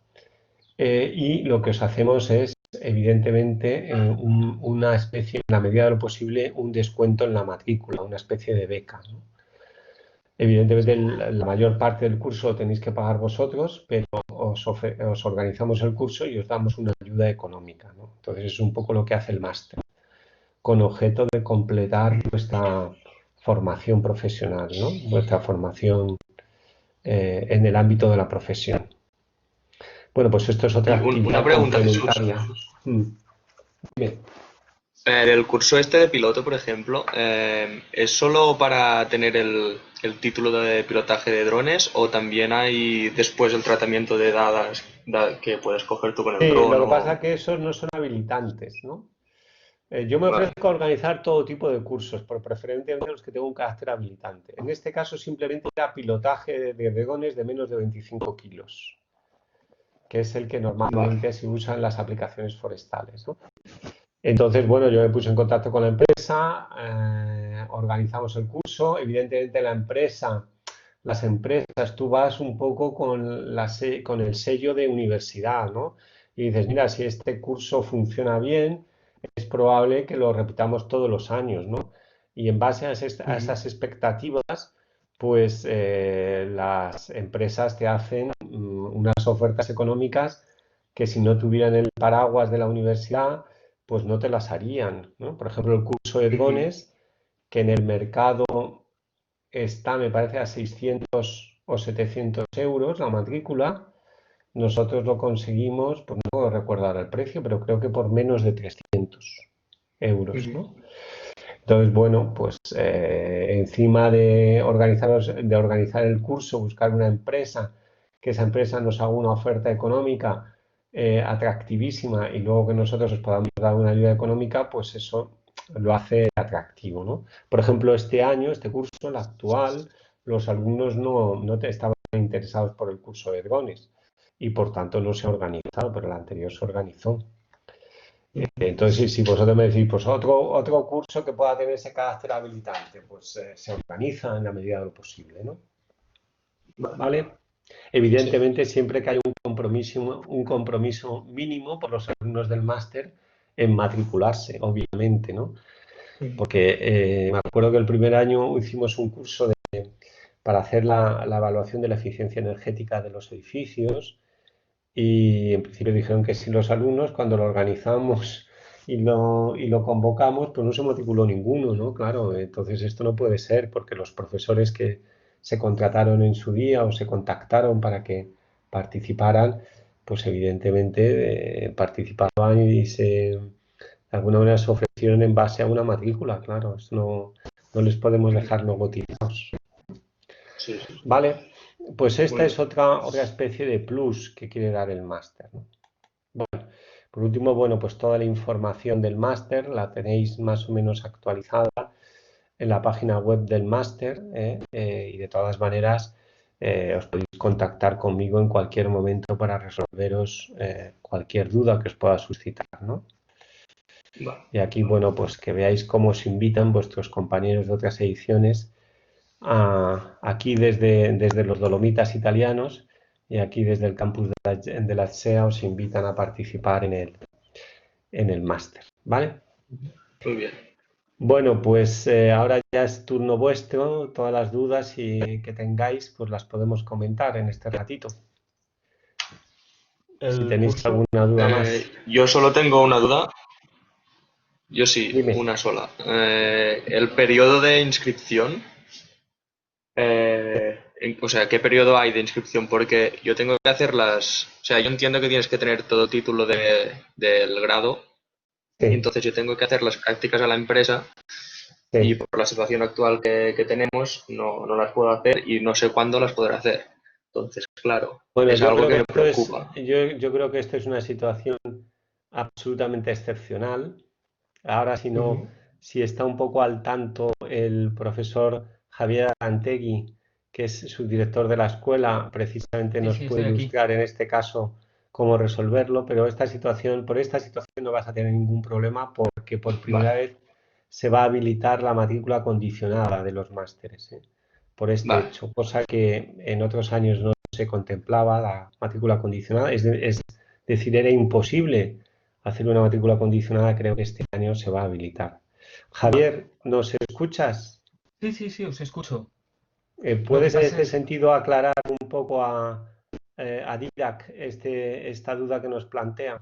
y lo que os hacemos es, evidentemente, una especie, en la medida de lo posible, un descuento en la matrícula, una especie de beca, ¿no? Evidentemente, la mayor parte del curso lo tenéis que pagar vosotros, pero os organizamos el curso y os damos una ayuda económica, ¿no? Entonces, es un poco lo que hace el máster, con objeto de completar vuestra formación profesional, ¿no? Vuestra formación en el ámbito de la profesión. Bueno, pues esto es otra actividad Una pregunta, Jesús. complementaria. Bien. El curso este de piloto, por ejemplo, ¿es solo para tener el título de pilotaje de drones o también hay después el tratamiento de dadas que puedes coger tú con el Sí, dron? lo que pasa es que esos no son habilitantes, ¿no? Yo me Vale. ofrezco a organizar todo tipo de cursos, por preferentemente los que tengan un carácter habilitante. En este caso simplemente era pilotaje de drones de menos de 25 kilos, que es el que normalmente se usa en las aplicaciones forestales, ¿no? Entonces, bueno, yo me puse en contacto con la empresa, organizamos el curso. Evidentemente las empresas, tú vas un poco con el sello de universidad, ¿no? Y dices, mira, si este curso funciona bien, es probable que lo repitamos todos los años, ¿no? Y en base a esas expectativas, pues las empresas te hacen unas ofertas económicas que si no tuvieran el paraguas de la universidad, pues no te las harían, ¿no? Por ejemplo, el curso de drones, que en el mercado está, me parece, a 600 o 700 euros la matrícula. Nosotros lo conseguimos, pues no puedo recordar el precio, pero creo que por menos de 300 euros, ¿no? Entonces, bueno, pues encima de organizar el curso, buscar una empresa, que esa empresa nos haga una oferta económica atractivísima y luego que nosotros os podamos dar una ayuda económica, pues eso lo hace atractivo, ¿no? Por ejemplo, este año, este curso, el actual, los alumnos no estaban interesados por el curso de drones y por tanto no se ha organizado, pero el anterior se organizó. Entonces, si vosotros me decís, pues otro curso que pueda tener ese carácter habilitante, pues se organiza en la medida de lo posible, ¿no? ¿Vale? Evidentemente, siempre que hay un compromiso mínimo por los alumnos del máster en matricularse, obviamente, ¿no? Porque me acuerdo que el primer año hicimos un curso para hacer la evaluación de la eficiencia energética de los edificios y en principio dijeron que sí los alumnos. Cuando lo organizamos y lo convocamos, pues no se matriculó ninguno, ¿no? Claro, entonces esto no puede ser porque los profesores que se contrataron en su día o se contactaron para que participaran, pues evidentemente participaban y de alguna manera se ofrecieron en base a una matrícula, claro, eso no les podemos dejar luego tirados. Sí, sí. Vale, pues esta Muy es bien. otra especie de plus que quiere dar el máster, ¿no? Bueno, por último, bueno, pues toda la información del máster la tenéis más o menos actualizada en la página web del máster, y de todas maneras os podéis contactar conmigo en cualquier momento para resolveros cualquier duda que os pueda suscitar, ¿no? Vale. Y aquí, bueno, pues que veáis cómo os invitan vuestros compañeros de otras ediciones aquí desde los Dolomitas italianos y aquí desde el campus de la CSEA os invitan a participar en el máster, ¿vale? Muy bien. Bueno, pues ahora ya es turno vuestro, todas las dudas que tengáis, pues las podemos comentar en este ratito. Si El tenéis curso, alguna duda más, Yo solo tengo una duda. Yo sí, dime. una sola. El periodo de inscripción, o sea, ¿qué periodo hay de inscripción? Porque yo tengo que hacer o sea, yo entiendo que tienes que tener todo título del grado, y Sí, entonces yo tengo que hacer las prácticas a la empresa y sí. por la situación actual que tenemos no las puedo hacer y no sé cuándo las podré hacer. Entonces, claro, Bueno, es yo algo creo que que me esto es, preocupa. yo creo que esto es una situación absolutamente excepcional. Ahora, Ujú. si está un poco al tanto el profesor Javier Arantegui, que es subdirector de la escuela, precisamente Sí, nos sí, puede estoy aquí. ilustrar en este caso cómo resolverlo, pero por esta situación no vas a tener ningún problema porque por primera Vale, vez se va a habilitar la matrícula condicionada de los másteres, por este vale. hecho, cosa que en otros años no se contemplaba la matrícula condicionada, es decir, era imposible hacer una matrícula condicionada, creo que este año se va a habilitar. Vale. Javier, ¿nos escuchas? Sí, sí, sí, os escucho. Lo que ¿Puedes en pasa este es, sentido aclarar un poco a Didac esta duda que nos plantea?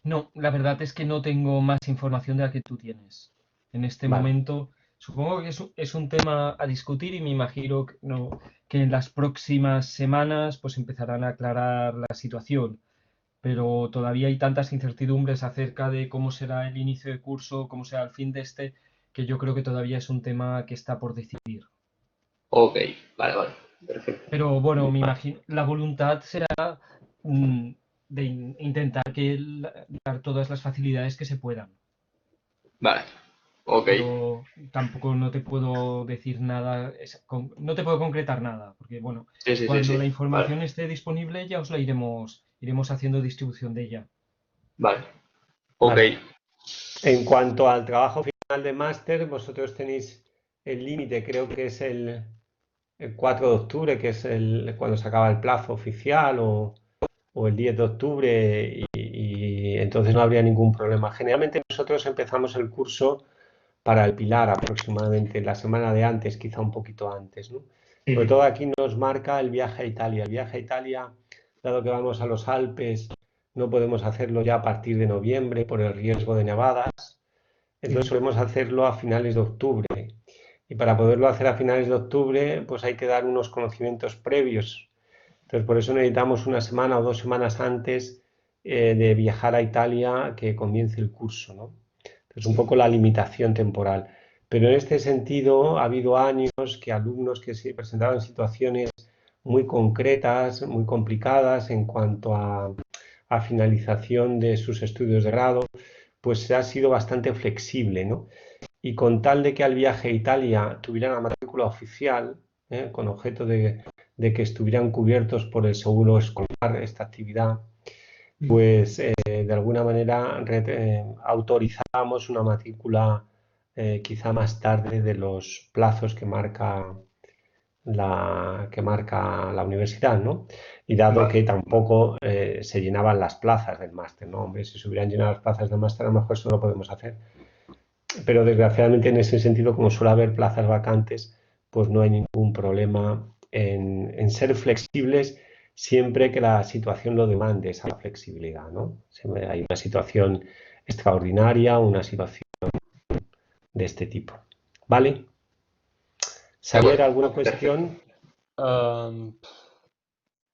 no, la verdad es que no tengo más información de la que tú tienes. En este Vale, momento, supongo que es un tema a discutir y me imagino que, no, que en las próximas semanas pues empezarán a aclarar la situación. Pero todavía hay tantas incertidumbres acerca de cómo será el inicio de curso, cómo será el fin de este, que yo creo que todavía es un tema que está por decidir. Ok, vale, vale. Perfecto. Pero bueno, me imagino, la voluntad será de intentar dar todas las facilidades que se puedan. Vale, ok. Pero tampoco no te puedo decir nada, no te puedo concretar nada, porque bueno, Sí, sí, sí, cuando sí. la Vale, información esté disponible ya os la iremos haciendo distribución de ella. vale. Ok, vale. En cuanto al trabajo final de máster, vosotros tenéis el límite, creo que es el 4 de octubre, que es cuando se acaba el plazo oficial, o el 10 de octubre, y entonces no habría ningún problema. Generalmente nosotros empezamos el curso para el Pilar aproximadamente la semana de antes, quizá un poquito antes, ¿no? Sobre todo aquí nos marca el viaje a Italia. El viaje a Italia, dado que vamos a los Alpes, no podemos hacerlo ya a partir de noviembre por el riesgo de nevadas, entonces solemos hacerlo a finales de octubre. Y para poderlo hacer a finales de octubre, pues hay que dar unos conocimientos previos. Entonces, por eso necesitamos una semana o 2 semanas antes de viajar a Italia que comience el curso, ¿no? Entonces, un poco la limitación temporal. Pero en este sentido, ha habido años que alumnos que se presentaban situaciones muy concretas, muy complicadas en cuanto a finalización de sus estudios de grado, pues ha sido bastante flexible, ¿no? Y con tal de que al viaje a Italia tuvieran la matrícula oficial, con objeto de que estuvieran cubiertos por el seguro escolar, esta actividad, pues de alguna manera autorizamos una matrícula quizá más tarde de los plazos que marca la universidad, ¿no? Y dado vale. que tampoco se llenaban las plazas del máster, ¿no? Hombre, si se hubieran llenado las plazas del máster, a lo mejor eso lo podemos hacer. Pero desgraciadamente en ese sentido, como suele haber plazas vacantes, pues no hay ningún problema en ser flexibles siempre que la situación lo demande, esa flexibilidad, ¿no? Siempre hay una situación extraordinaria, una situación de este tipo. ¿Vale? Xavier, ¿alguna cuestión?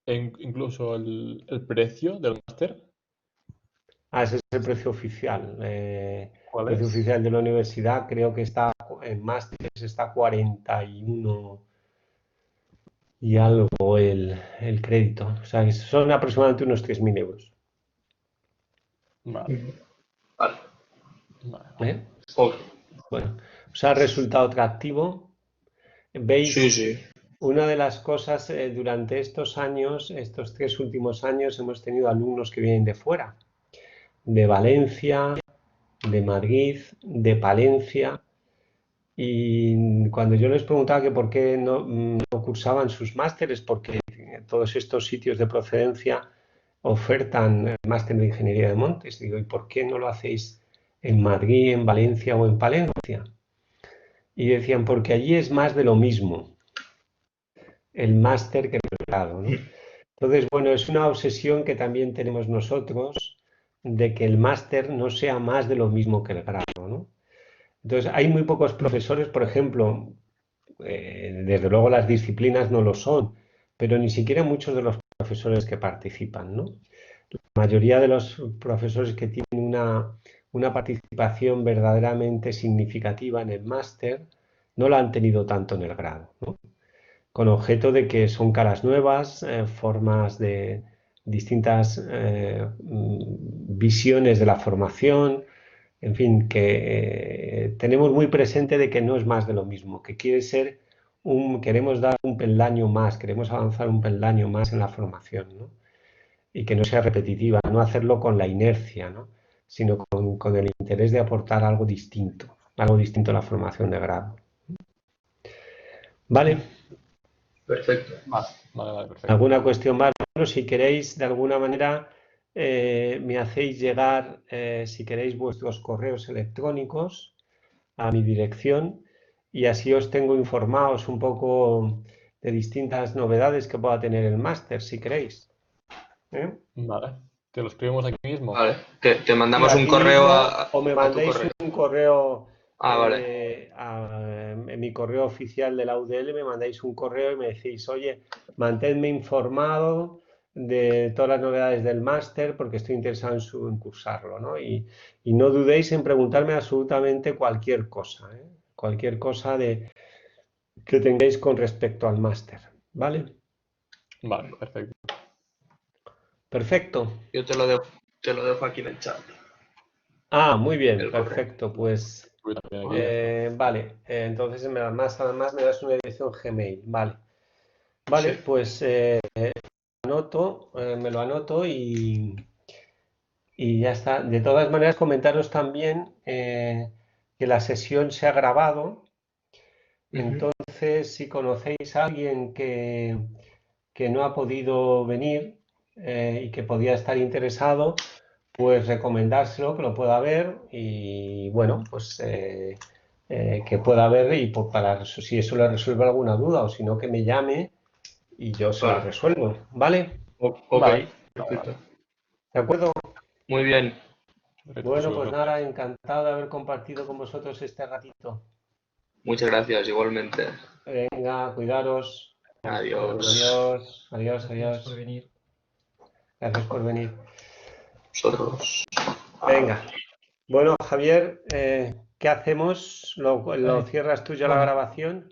Incluso el precio del máster, Ese es el precio oficial. ¿cuál Precio es? oficial de la universidad, creo que está en másteres, está 41 y algo el crédito. O sea, que son aproximadamente unos 3.000 euros. Vale, Vale. vale. ¿Eh? Ok. Bueno, ¿os ha resultado atractivo? Sí, ¿Veis? sí. Una de las cosas durante estos años, estos 3 últimos años, hemos tenido alumnos que vienen de fuera, de Valencia, de Madrid, de Palencia, y cuando yo les preguntaba que por qué no cursaban sus másteres, porque todos estos sitios de procedencia ofertan el máster de Ingeniería de Montes, digo, ¿y por qué no lo hacéis en Madrid, en Valencia o en Palencia? Y decían, porque allí es más de lo mismo, el máster que el grado, ¿no? Entonces, bueno, es una obsesión que también tenemos nosotros de que el máster no sea más de lo mismo que el grado, ¿no? Entonces, hay muy pocos profesores, por ejemplo, desde luego las disciplinas no lo son, pero ni siquiera muchos de los profesores que participan, ¿no? La mayoría de los profesores que tienen una participación verdaderamente significativa en el máster no la han tenido tanto en el grado, ¿no? Con objeto de que son caras nuevas, formas de distintas visiones de la formación, en fin, que tenemos muy presente de que no es más de lo mismo, que queremos dar un peldaño más, queremos avanzar un peldaño más en la formación, ¿no? Y que no sea repetitiva, no hacerlo con la inercia, ¿no? Sino con el interés de aportar algo distinto a la formación de grado. ¿Vale? Perfecto. Vale, perfecto. ¿Alguna cuestión más? Bueno, si queréis, de alguna manera, me hacéis llegar, si queréis, vuestros correos electrónicos a mi dirección y así os tengo informados un poco de distintas novedades que pueda tener el máster, si queréis. ¿Eh? Vale. ¿Te lo escribimos aquí mismo? Vale. Te Y mandamos un aquí correo mismo, o me a tu mandáis correo. un correo Vale. en mi correo oficial de la UDL, me mandáis un correo y me decís, oye, manténme informado de todas las novedades del máster porque estoy interesado en cursarlo, ¿no? Y no dudéis en preguntarme absolutamente cualquier cosa, ¿eh? Cualquier cosa que tengáis con respecto al máster, ¿vale? Vale, perfecto. Perfecto. Yo te lo dejo aquí en el chat. Muy bien, El correo. perfecto. Pues Voy también aquí, ya está. vale, entonces además me das una dirección Gmail, vale. Sí. Vale, pues me lo anoto y ya está. De todas maneras, comentaros también que la sesión se ha grabado. Entonces, si conocéis a alguien que no ha podido venir y que podía estar interesado, pues recomendárselo, que lo pueda ver y bueno, pues que pueda ver y pues, si eso le resuelve alguna duda o si no, que me llame y yo se la Vale. resuelvo, ¿vale? Ok. Vale. Perfecto. ¿De acuerdo? Muy bien. Perfecto, Bueno, muchas pues gracias. nada, encantado de haber compartido con vosotros este ratito. Muchas gracias, igualmente. Venga, cuidaros. Adiós. Adiós, adiós, Gracias por adiós. venir. Gracias por venir. Nosotros. Venga. Bueno, Javier, ¿qué hacemos? ¿Lo Vale. cierras tú ya la Bueno, grabación?